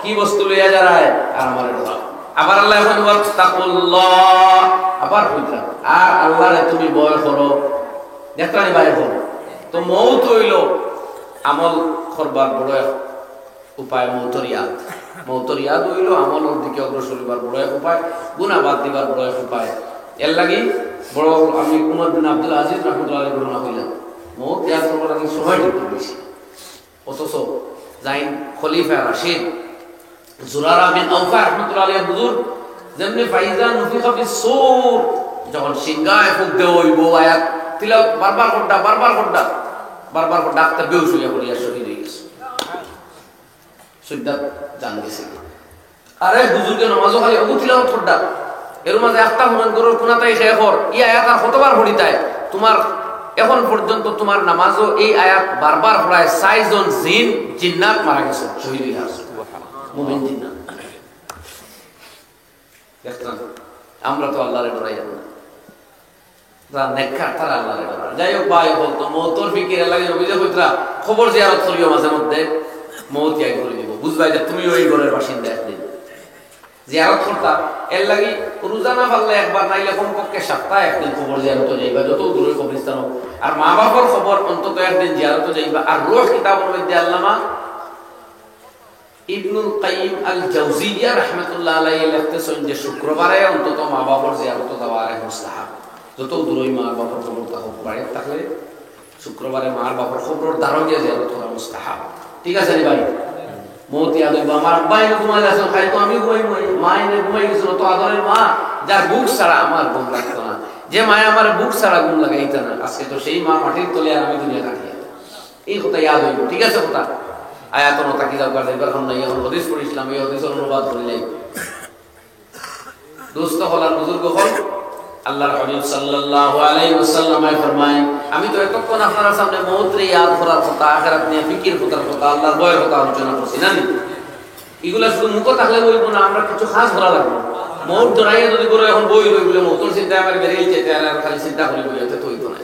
কি বস্তু লইয়া যায় আর আমারে ডরাও আবার আল্লাহ এখন ওয়াত্তাকুল্লাহ আবার কইতা আর আল্লাহরে তুমি ভয় করো দেখতানি ভাই করো তো মওত হইল আমল করবার বড় উপায় মওতর ইয়াদ হইল আমলের দিকে অগ্রসর হইবার বড় এক উপায় গুনাহ বাদ দিবার বড় এক উপায় এর লাগি বড় আমি উমর বিন আব্দুল আজিজ রাহমাতুল্লাহ আলাইহি ঘটনা কইলাম মওত ইয়াদ করবার আগে সময় ঠিক বেশি অথচ জাইন খলিফা রাশিদ জুরারা বিন আওফা রাহমাতুল্লাহ আলাইহি হুজুর যেমনি ফাইজা নুফিখা ফিস সূর যখন সিংহায় ফুক দেও হইব আয়াত তিলাওয়াত বারবার করতে ডাক্তার বেহুশ হইয়া পড়িয়া শহীদ হয়ে গেছে সুদ্দাত জান গেছে আরে হুজুরকে নামাজও খালি অবু তিলাওয়াত করডা এর মাঝে একটা হুমান গরুর কোনাতাই শেখ হর ই আয়াত আর কতবার পড়িতায় তোমার এখন পর্যন্ত তোমার নামাজও এই আয়াত বারবার পড়ায় 6 জন জিন্নাত মারা গেছে শহীদ হয়ে গেছে মুমিন জিন্নাত আমরা তো আল্লাহরে ডরাই না যারা নেককার তারা আল্লাহর ডরে। যাই হোক ভাই বলতো মওতর ফিকিরে লাগে অভিযোগ হইতরা খবর জিয়ারত করিও মাঝে মধ্যে মওত যাই করে দিব বুঝবাই যে তুমি ওই ঘরের বাসিন্দা একদিন জিয়ারত করতা এর লাগি রোজা না পারলে একবার নাইলে কমপক্ষে সপ্তাহে একদিন খবর জিয়ারত যাইবা যত দূরের কবরস্থান হোক আর মা বাবার খবর অন্তত একদিন জিয়ারত যাইবা। আর রূহ কিতাবের মধ্যে আল্লামা ইবনুল কাইয়িম আল জাওজিয়া রাহমাতুল্লাহ আলাইহি লিখতেছেন যে শুক্রবারে অন্তত মা বাবার জিয়ারত দেওয়া মুস্তাহাব। যত দূরই মা বাবার খবর পারে তাহলে শুক্রবারে মার বাবার খবর দারুণিয়া জিয়ারত করা মুস্তাহাব। ঠিক আছে রে ভাই মওত ইয়াদ হইব আমার আব্বা এনে ঘুমাইলে আসল খাই তো আমি ঘুমাই মা এনে ঘুমাই গেছিল তো আদরের মা যার বুক ছাড়া আমার ঘুম লাগতো না যে মায়ে আমার বুক ছাড়া ঘুম লাগাইতো না আজকে তো সেই মা মাটির তলে আর আমি দুনিয়া কাটিয়ে এই কথা ইয়াদ হইব। ঠিক আছে কথা আয়াত নতা কি দরকার এবার হন নাই এখন হাদিস পড়িছিলাম এই হাদিসের অনুবাদ করিলাই দোস্ত হলার বুজুর্গ হল আল্লাহর হাবিব সাল্লাল্লাহু আলাইহি ওয়াসাল্লাম ফরমায় আমি তো এতক্ষণ আপনার সামনে মওতরে ইয়াদ করার কথা আখিরাত নিয়ে ফিকির করার কথা আল্লাহর ভয়ের কথা আলোচনা করছি না এগুলা শুধু মুখ থাকলে বলবো না আমরা কিছু খাস করা লাগবে মওত ধরাইয়া যদি করে এখন বই রই বলে মওতর চিন্তা আমার বেরিয়ে যেতে আর খালি চিন্তা করি বইতে তো হইতো না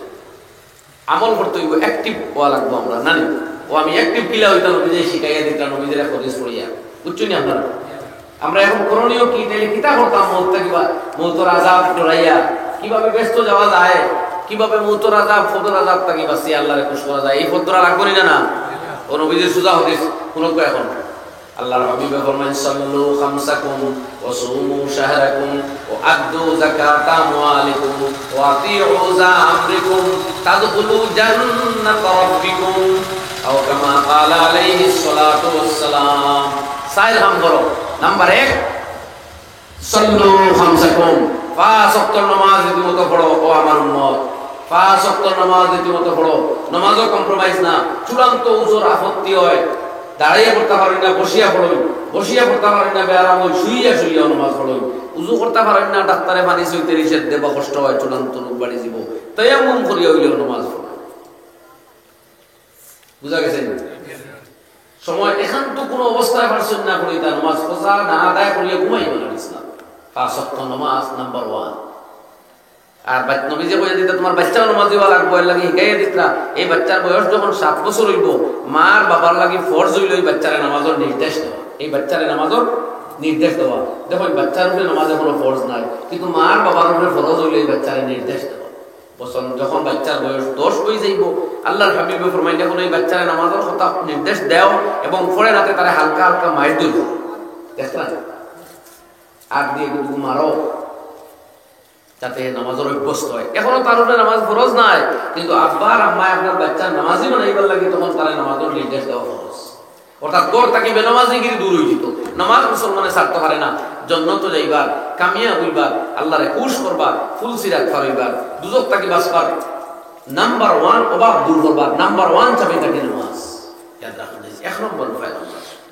আমল করতে হইব অ্যাক্টিভ হওয়া লাগবে আমরা না ও আমি অ্যাক্টিভ কিলা হইতাম নিজে শিখাইয়া দিতাম নবীদের হাদিস পড়িয়া বুঝছনি আপনারা আমরা এখন করণীয় কি তাইলে কিতা করতাম মওতটা কিবা মওতর আযাব ডরাইয়া কিভাবে ব্যস্ত যাওয়া যায় কিভাবে মওতর আযাব ফদর আযাব থেকে বাঁচিয়ে আল্লাহরে খুশি করা যায় এই ফদরা রাখবনি না ও নবীদের সুজা হাদিস শুনো এখন আল্লাহর হাবিব ফরমান সাল্লু খামসাকুম ওয়া সুমু শাহরাকুম ওয়া আদ্দু যাকাতা আমওয়ালিকুম ওয়া আতিউ যা আমরিকুম তাদখুলু জান্নাত রাব্বিকুম আও কামা ক্বালা আলাইহিস সালাতু ওয়াস সালাম। সাইল হাম করো নাম্বার 1 সাল্লু খামসাকুম পাঁচ ওয়াক্ত নামাজ রীতিমতো পড়ো ও আমার উম্মত পাঁচ ওয়াক্ত নামাজ রীতিমতো পড়ো নামাজও কম্প্রোমাইজ না চূড়ান্ত উজুর আপত্তি হয় দাঁড়িয়ে পড়তে পারেন না বসিয়া পড়ুন বসিয়া পড়তে পারেন না বেয়ারাম হই শুইয়া শুইয়া নামাজ পড়ুন উজু করতে পারেন না ডাক্তারে পানি সইতে নিষেধ দেব কষ্ট হয় চূড়ান্ত রূপ বাড়ি যাব তায়াম্মুম করিয়া হইলেও নামাজ পড়ুন বুঝা গেছে সময় একান্ত কোনো অবস্থায় পারছেন না পড়ি তার নামাজ খোঁজা না আদায় করিয়া ঘুমাই বলেন ইসলাম পাঁচ ওয়াক্ত নামাজ নাম্বার 1 আর নবী যে বলে দিতে তোমার বাচ্চাও নামাজ দিবা লাগবে এর লাগি শিখাইয়া দিতা এই বাচ্চার বয়স যখন 7 বছর হইব মার বাবার লাগি ফরজ হইল এই বাচ্চারে নামাজের নির্দেশ দেওয়া এই বাচ্চারে নামাজের নির্দেশ দেওয়া দেখো এই বাচ্চার উপরে নামাজের কোনো ফরজ নাই কিন্তু মার বাবার উপরে ফরজ হইল এই বাচ্চারে নির্দেশ দেওয়া বছর যখন বাচ্চার বয়স 10 হয়ে যাইব আল্লাহর হাবিব ফরমাইন যখন এই বাচ্চারে নামাজের কথা নির্দেশ দাও এবং পরে রাতে তারে হালকা হালকা মাইর দিল দেখলা আর দিয়ে কিন্তু মারো যাতে নামাজের অভ্যস্ত হয় এখনো তার উপরে নামাজ ফরজ নাই কিন্তু আব্বার আম্মায় আপনার বাচ্চা নামাজি বানাইবার লাগে তখন তারা নামাজের নির্দেশ দেওয়া ফরজ অর্থাৎ তোর তাকে বেনামাজিগিরি দূর হয়ে যেত নামাজ মুসলমানে ছাড়তে পারে না জন্নত যাইবার কামিয়া হইবার আল্লাহরে খুশ করবার ফুল সিরাত ফারইবার দুজক তাকে বাঁচবার নাম্বার 1 অভাব দূর করবার নাম্বার 1 চাবি তাকে নামাজ ইয়াদ রাখুন 1 নম্বর ফায়দা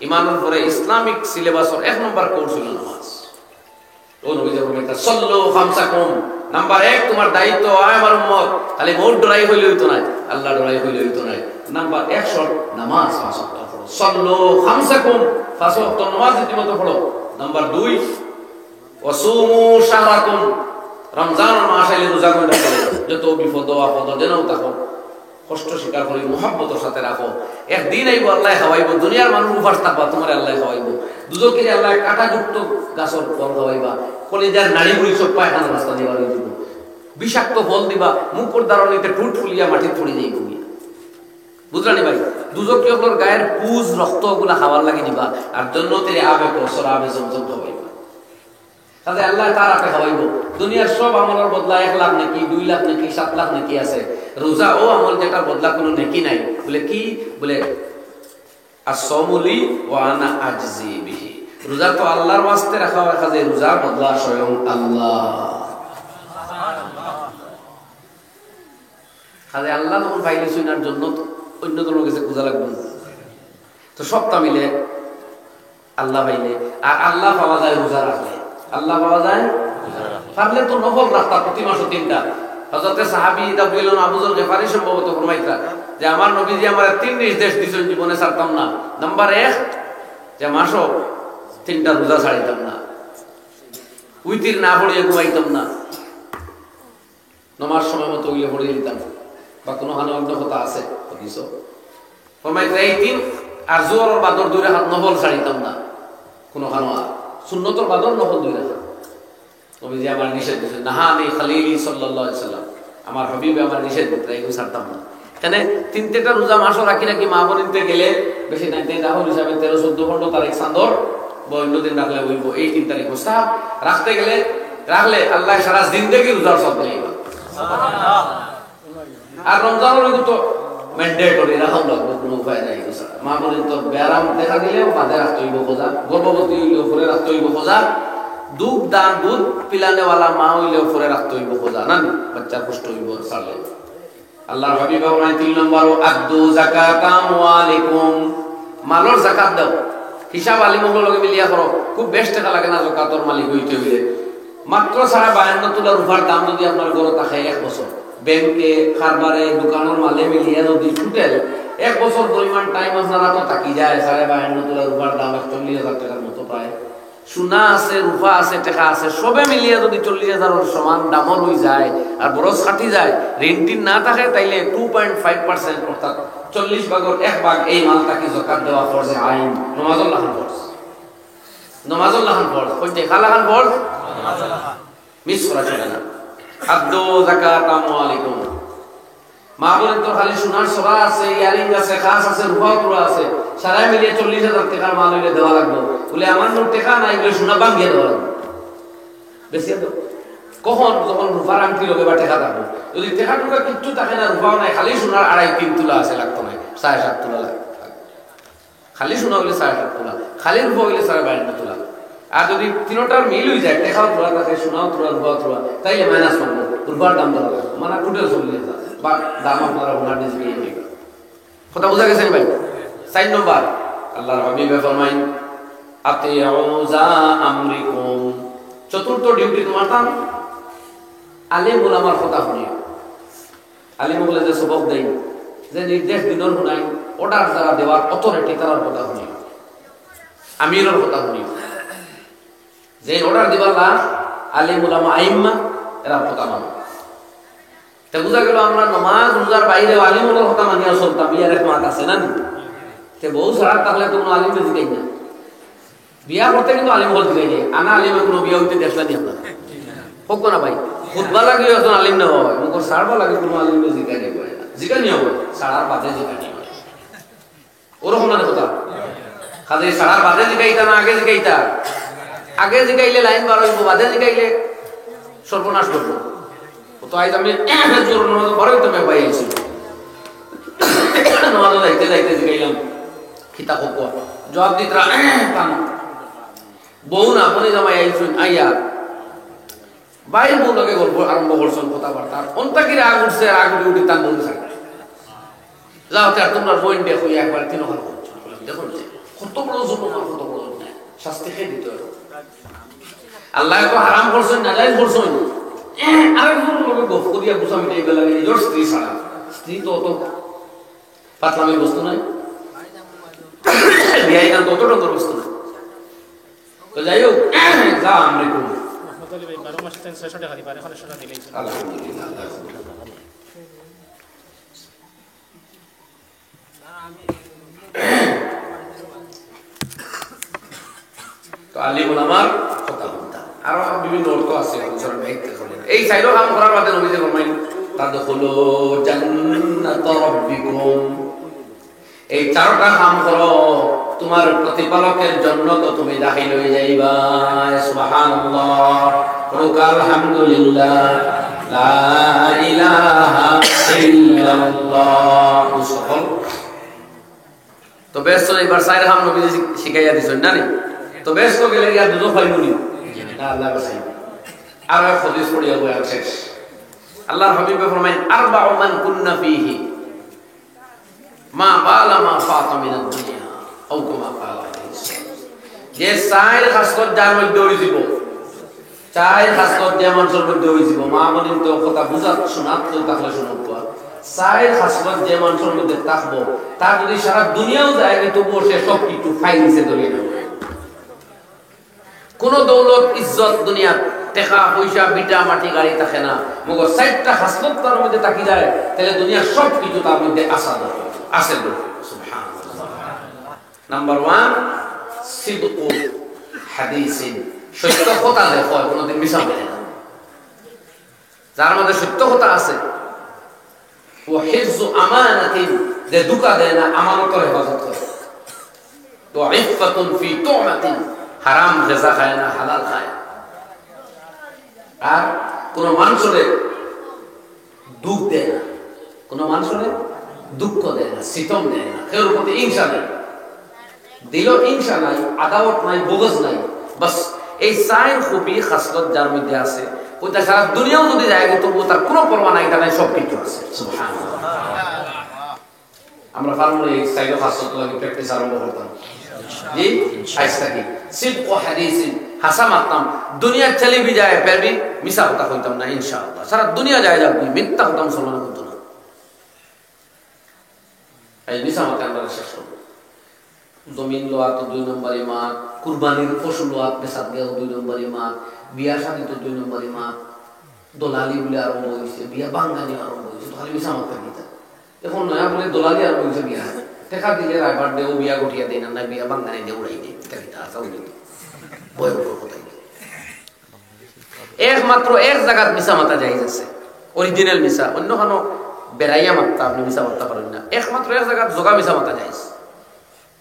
ইমানের পরে ইসলামিক সিলেবাসের 1 নম্বর কোর্স হলো নামাজ ও নবী যে বলেন সাল্লু খামসাকুম নাম্বার 1 তোমার দায়িত্ব আয় আমার উম্মত খালি মোট ডরাই হইলে হইতো না আল্লাহ ডরাই হইলে হইতো না নাম্বার 1 নামাজ পাঁচ ওয়াক্ত পড়ো সাল্লু খামসাকুম পাঁচ ওয়াক্ত নামাজ রীতিমতো পড়ো নাম্বার 2 ওয়াসুমু শাহরাকুম রমজান মাস আইলে রোজা করে রাখো যত বিপদ আপদ যেনও থাকো কষ্ট স্বীকার করি মুহাব্বতের সাথে রাখো একদিন আইব আল্লাহ খাওয়াইব দুনিয়ার মানুষ উপাস থাকবা তোমার আল্লাহ খাওয়াইব দুজকে আল্লাহ কাঁটাযুক্ত গাছের ফল খাওয়াইবা কলিজার নাড়ি বুড়ি সব পায়খানা রাস্তা দিবা দিব বিষাক্ত ফল দিবা মুখর দারণিতে ঠুট ফুলিয়া মাটি পড়ে যাইব বুঝলানি ভাই দুজকে ওগুলোর গায়ের পুজ রক্ত ওগুলা খাওয়ার লাগে দিবা আর জন্নতের আবে কসর আবে জমজম খাওয়াইবা তাহলে আল্লাহ তার আপে খাওয়াইব দুনিয়ার সব আমলের বদলা 1 লাখ নাকি 2 লাখ নাকি 7 লাখ নাকি আছে রোজা ও আমল যেটা বদলা কোনো নেকি নাই বলে কি বলে আসসামুলি ওয়া আনা আজজি বিহি রোজা তো আল্লাহর ওয়াস্তে রাখা হয় কাজে রোজার বদলা স্বয়ং আল্লাহ কাজে আল্লাহ যখন পাইলে শুনার জন্য অন্য কোনো কিছু খোঁজা লাগবে তো সবটা মিলে আল্লাহ পাইলে আর আল্লাহ পাওয়া যায় রোজা রাখলে আল্লাহ পাওয়া যায় পারলে তো নফল রাখতা প্রতি মাসে 3টা হযরতে সাহাবী রাদিয়াল্লাহু আবু যর গফারি সম্ভবত ফরমাইতা যে আমার নবীজি আমারে 3 নির্দেশ দিয়েছেন জীবনে ছাড়তাম না নাম্বার 1 যে মাসও 3টা রোজা ছাড়িতাম না উইতির না পড়িয়ে ঘুমাইতাম না নমাজ সময় মতো ওইলে পড়িয়ে দিতাম বা কোনো হানো অন্য কথা আছে ফরমাইতে এই তিন আর জোর বাদর 2 রাকাত নফল ছাড়িতাম না কোনো হানো সুন্নতর বাদর নফল 2 রাকাত নবীজি আমার নিষেধ দিয়েছেন নাহানি খালিলি সাল্লাল্লাহু আলাইহি সাল্লাম আমার হাবিবে আমার নিষেধ করতে এগুলো ছাড়তাম না কেন 3টা রোজা মাসও রাখি নাকি মা বোনিতে গেলে বেশি নাই রাহুল হিসাবে 13 14 15 তারিখ চাঁদর বা অন্য দিন রাখলে হইব এই 3 তারিখ মুস্তাহাব রাখতে গেলে রাখলে আল্লাহ সারা জিন্দেগি রোজার সব দেয় সুবহানাল্লাহ আর রমজানের হইতো তো ম্যান্ডেটরি রাখা লাগবে কোনো উপায় নাই মা বোনির তো ব্যায়াম দেখা দিলেও বাদে রাখতে হইব খোঁজা গর্ভবতী হইলে উপরে রাখতে হইব খোঁজা दूध दान दूध पिलाने वाला माँ হইলে উপরে রাখতে হইব খোঁজা না বাচ্চার কষ্ট হইব সালে আল্লাহর হাবিব বলেন 3 নম্বর আদু যাকাত আমওয়ালিকুম মালর যাকাত দাও হিসাব আলিমগুলোর লগে মিলিয়া করো খুব বেশ টাকা লাগে না যাকাতর মালিক হইতে হইলে মাত্র 52 তোলা রূপার দাম যদি আপনার ঘরে থাকে 1 বছর ব্যাংকে কারবারে দোকানের মালে মিলিয়া যদি টোটাল 1 বছর পরিমাণ টাইম আপনারা তো থাকি যায় 52 তোলা রূপার দাম 40000 টাকার মতো পায় সোনা আছে রূপা আছে টাকা আছে সবে মিলিয়ে যদি 40,000 এর সমান দামর হই যায় আর বরস খাটি যায় রেন্টিন না থাকে তাইলে 2.5% অর্থাৎ 40 ভাগের 1 ভাগ এই মালটাকে যাকাত দেওয়া ফরজে আইন নামাজুল্লাহ ফরজ কইতে খালাখান ফরজ নামাজুল্লাহ মিস করা চলে না আদু যাকাত আমওয়ালিকুম মা বলেন তো খালি সোনার সরা আছে ইয়ারিং আছে খাস আছে রূপা পুরা আছে সারা মিলিয়ে 40,000 টাকার মাল হইলে দেওয়া লাগবে বলে আমার নোট টাকা নাই বলে সোনা ভাঙিয়ে দেওয়া লাগবে বেশি তো কখন যখন রূপার আংটি লগে বা টাকা থাকবে যদি টাকা টুকা কিচ্ছু থাকে না রূপাও নাই খালি সোনার 2.5-3 তোলা আছে লাগতো না 7.5 তোলা লাগে খালি সোনা হইলে 7.5 তোলা খালি রূপা হইলে 52 তোলা আর যদি তিনটার মিল হয়ে যায় টাকাও তোলা থাকে সোনাও তোলা রূপাও তোলা তাইলে মাইনাস করবো রূপার দাম দেওয়া লাগবে মানে টোটাল 40,000 বা দাম আপনারা ওনার নিজে নিয়ে কথা বোঝা গেছে ভাই 4 নম্বর আল্লাহর হাবিব ফরমাইন আতিউযা আমরিকুম চতুর্থ ডিউটি তোমার তাম আলেম উলামার কথা শুনিও আলেম বলে যে সবক দেই যে নির্দেশ দিনর শুনাই অর্ডার যারা দেওয়ার অথরিটি তার কথা শুনিও আমিরের কথা শুনিও যে অর্ডার দিবার না আলেম উলামা আইম্মা এরা কথা মানো তা বুঝা গেল আমরা নামাজ রোজার বাইরে আলেম উলামার কথা মানিয়া চলতাম ইয়ার এক মাত আছে না তে বহু সারা তাহলে তো কোনো আলেম দিতে না বিয়া করতে কিন্তু আলেম হল দিতে যায় আনা আলেমে কোনো বিয়া হইতে দেখলা নি আপনারা হোক না ভাই খুতবা লাগলে এখন আলেম না হয় মুখর সারবা লাগে কোনো আলেম জিকাই নাই বলে না জিকাই নি হবে সারার বাদে জিকাই নি ওরকম না কথা খালি সারার বাদে জিকাইতা না আগে জিকাইলে লাইন বার হইব বাদে জিকাইলে সর্বনাশ করব তো আজ আমি জোর নামাজ পড়ে তো আমি পাই আইছি নামাজ যাইতে জিকাইলাম খিতা হোক জবাব দিতরা কাম বউ না আপনি জামাই আইছুন আইয়া বাইর বউ লগে গল্প আরম্ভ করছেন কথাবার্তা অন্তাকি রাগ উঠছে রাগ উঠে তান বলতে থাকে যাও আর তোমরা পয়েন্ট দেখো একবার তিন হাল করছো দেখো কত বড় জুলুম আর কত বড় অন্যায় শাস্তি খেয়ে দিতে হবে আল্লাহ তো হারাম করছেন নাজায়েজ করছেন আরেকজন লগে গফ করিয়া গুছামি টাইবে লাগে নিজের স্ত্রী ছাড়া স্ত্রী তো অত পাতলামি বস্তু নাই বিয়াই গান তত রকমের বস্তু না তো যাই হোক যা আমরা করব মতলব এই 12 মাস 300 টাকা দিবা এখন 100 টাকা দিলেই আলহামদুলিল্লাহ তো আলিম উলামার কথা বলতা আর বিভিন্ন অর্থ আছে অনুসরণ ব্যাখ্যা করেন এই সাইডও কাম করার বাদে নবী যে ফরমাইন তাদখুলু জান্নাত রাব্বিকুম এই চারটা কাম করো তোমার প্রতিপালকের জন্য তো তুমি দাখিল হয়ে যাইবা সুবহানাল্লাহ আলহামদুলিল্লাহ লা ইলাহা ইল্লাল্লাহ সকল তো বেশ তো এবার সাইর হাম নবী শিখাইয়া দিছেন না নি তো বেশ তো গেলে ইয়া দুটো ফাইমুনি না আল্লাহ বাসাই আর হাদিস পড়িয়া বই আছে আল্লাহর হাবিব ফরমাইন আরবাউ মান কুন্না ফীহি মা বালা মা ফাতা মিনাদ দুনিয়া ও কামা ক্বালা যে সাইর খাসত যার মধ্যে হই যাব চাইর খাসত যে মানুষের মধ্যে হই যাব মা বলেন তো কথা বুঝা শোনাত তো তাহলে শুনব সাইর খাসত যে মানুষের মধ্যে থাকবো তা যদি সারা দুনিয়াও যায় কিন্তু বসে সব কিছু ফাইনিসে ধরে নেবে কোন দৌলত ইজ্জত দুনিয়া টেকা পয়সা বিটা মাটি গাড়ি থাকে না, মগর 4টা খাসলত তার মধ্যে তাকি যায়, তাহলে দুনিয়ার সব কিছু তার মধ্যে আছে। সুবহানাল্লাহ। নাম্বার 1 সিদকু হাদিসিন, সত্য কথা দেখো, কোনোদিন মিছা বলে না। যার মধ্যে সত্য কথা আছে, ও হিফজু আমানাতিন, যে দুকা দেয় না, আমানতের হেফাজত করে। তো ইফাতুন ফি তুমাতিন, হারাম রেজা খায় না, হালাল খায়। আর কোন মানুষের দুঃখ দেয় না, কোন মানুষের দুঃখ দেয় না, সিতম দেয় না, কেউ প্রতি হিংসা নেই, দিল হিংসা নাই, আদাওয়াত নাই, বগজ নাই। বাস এই 4 খুবই খাসলত যার মধ্যে আছে, ওইটা সারা দুনিয়াও যদি যায় তবুও তার কোনো পরোয়া নাই, তার সব কিছু আছে। সুবহানাল্লাহ। আমরা পারবো এই 4 খাসলত লাগে প্র্যাকটিস আরম্ভ করতাম। জি আজকে কি সিদকু হাদিসিন, হাসা মারতাম, দুনিয়া চলে भी যায় फिर भी মিছা কথা কইতাম না ইনশাআল্লাহ। সারা দুনিয়া যায় যাবে, মিথ্যা কথা মুসলমান হতো না। এই মিছা কথা আমরা শেষ করব। জমিন লোয়া তো 2 নম্বর ইমান, কুরবানির পশু লোয়া বেসাত গেল 2 নম্বর ইমান, বিয়া শাদী তো 2 নম্বর ইমান, দলালি বলে আরম্ভ হয়েছে, বিয়া বাঙ্গানি আরম্ভ হয়েছে, খালি মিছা কথা দিতা। এখন নয়া বলে দলালি আরম্ভ হয়েছে, বিয়া টেকা দিলে রাইবার দেও, বিয়া গঠিয়া দেয় না, বিয়া বাঙ্গানি দিয়ে উড়াই দেয়, এটা আসাও কিন্তু ভয়ঙ্কর কথা। একমাত্র এক জায়গাত মিছা মাতা জায়েজ আছে, অরিজিনাল মিছা, অন্য কোনো বেড়াইয়া মাত্তা আপনি মিছা মারতে পারেন না। একমাত্র এক জায়গাত জগা মিছা মাতা জায়েজ,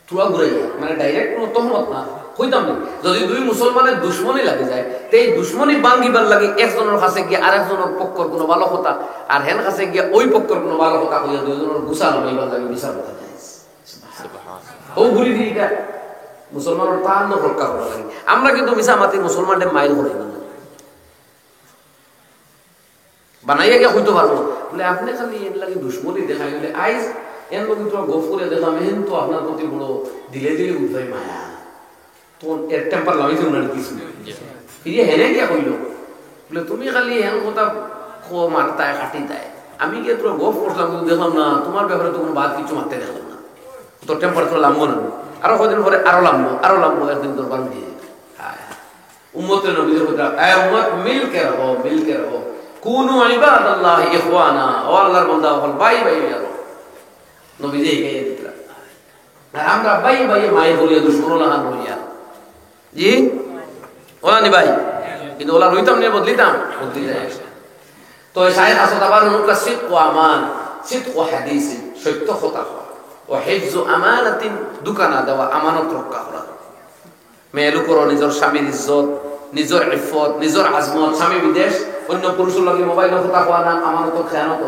তুয়া ঘুরাইয়া, মানে ডাইরেক্ট কোনো তহমত না হইতাম না। যদি 2 মুসলমানের দুশ্মনী লাগে যায়, তো এই দুশ্মনী ভাঙ্গিবার লাগে একজনের কাছে গিয়ে আরেকজনের পক্ষর কোনো ভালো কথা, আর হেন কাছে গিয়ে ওই পক্ষর কোনো ভালো কথা হইয়া 2 জনের গুছা লইবার লাগে মিছা মাতা জায়েজ। ও ঘুরি দিটা মুসলমানের তান্ন রক্ষা করা লাগে। আমরা কিন্তু মিছা মাতি মুসলমানদের মাইল করাই না, বানাইয়া গিয়া হইতে পারবো বলে আপনি খালি এর লাগে দুশ্মনী দেখাই গেলে আইজ এর লোক তো গফ করে দেখাম, হেন তো আপনার প্রতি বড় দিলে দিলে উঠবে মায়া, তো এর টেম্পার লাগাইছে ওনার কিছু ফিরে হেনে গিয়া কইল বলে তুমি খালি হেন কথা মারতায় কাটি দেয়, আমি গিয়ে তোর গফ করলাম কিন্তু দেখলাম না তোমার ব্যাপারে তো কোনো বাদ কিছু মারতে দেখলাম না, তোর টেম্পার তো লাম্বো না, আরো কদিন পরে আরো লাম্বো, একদিন তোর বার মিটিয়ে যেত। উম্মতের নবীদের কথা, এ উম্মত মিলকে রহো, কুনু ইবাদাল্লাহি ইখওয়ানা, ও আল্লাহর বান্দা হল ভাই হইয়া রও। নবীজি এই দিতরা, আর আমরা ভাই মাই বলিয়া দুশমন লাগান হইয়া, জি ওলা নি ভাই, কিন্তু ওলা রইতাম নিয়ে বদলি যায়। তো শায়েখ আসদ আবার নুকা সিদকু আমান, সিদকু হাদিস, সত্য কথা ও হিফজু আমানাতিন, দুকানা দেওয়া, আমানত রক্ষা করা। মেয়ে লোকের নিজের স্বামীর ইজ্জত, নিজের ইফত, নিজের আজমত, স্বামী বিদেশ, অন্য পুরুষের লগে মোবাইলের কথা কোয়া না, আমানতর খেয়ানত।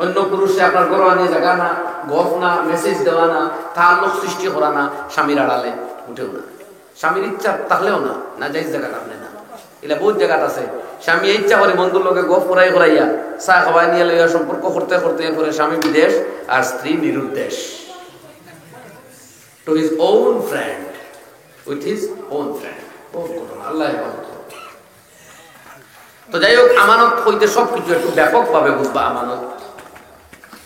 অন্য পুরুষে আপনার ঘর আনে জায়গা না, গফ না, মেসেজ দেওয়া না, তাল্লুক সৃষ্টি করা না, স্বামীর আড়ালে উঠেও না, স্বামীর ইচ্ছা থাকলেও না, না যাই জায়গা থাকলে না। এগুলা বহুত জায়গাত আছে, স্বামী ইচ্ছা করে বন্ধুর লগে গফ করাইয়া চা খাওয়াই নিয়ে লইয়া সম্পর্ক করতে করতে এরপরে স্বামী বিদেশ আর স্ত্রী নিরুদ্দেশ, to his own friend, with his own friend. Allah তো যাই হোক, আমানত হইতে সবকিছু একটু ব্যাপকভাবে বুঝবা। আমানত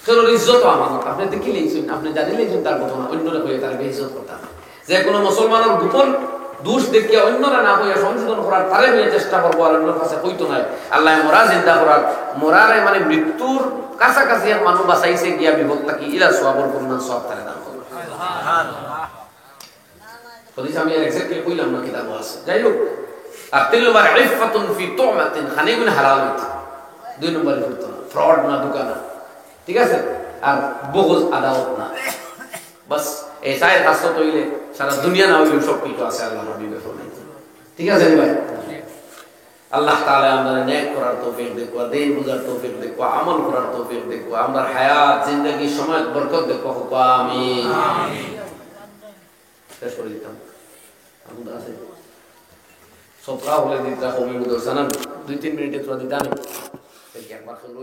কারোর ইজ্জত আমানত, আপনি দেখিলেইছেন, আপনি জানিলেইছেন তার ঘটনা, অন্যরা হয়ে তার বেইজ্জত করতাম। যে কোনো মুসলমানের গোপন দোষ দেখিয়া অন্যরা না হইয়া সংশোধন করার তারে হয়ে চেষ্টা করবো, আর অন্যর কাছে হইতো নাই। আল্লাহ মরা জিন্দা করার, মরারে মানে মৃত্যুর কাছাকাছি এক মানুষ বাঁচাইছে গিয়া বিভক্তা কি ইলা সওয়াবের পরিমাণ সওয়াব তারে দান করবে। আমি আর এক্স্যাক্টলি কইলাম না, কিতাব আছে। যাই হোক, আর 3 নম্বর ইফাতুন ফি তুমাতিন, খানে গুনে হালাল হইতো। 2 নম্বরে হইতো না, ফ্রড না, দোকানা, ঠিক আছে, আর বগজ আদাওয়াত না। বাস এই 4 খাসলত হইলে সারা দুনিয়া না হইলে সব কিছু আছে আল্লাহর হাবিবের ফরমাইতে। ঠিক আছে ভাই, আল্লাহ তাআলা আমাদের নেক করার তৌফিক দেখো, দিন বুঝার তৌফিক দেখো, আমল করার তৌফিক দেখো, আমাদের হায়াত জিন্দেগি সময় বরকত দেখো। আমিন আমিন। শেষ করে দিতাম, আমাদের আছে সবকা হলে দিতা কমি বুঝছ না, 2-3 মিনিটে তোরা দিতা না, একবার খেলো।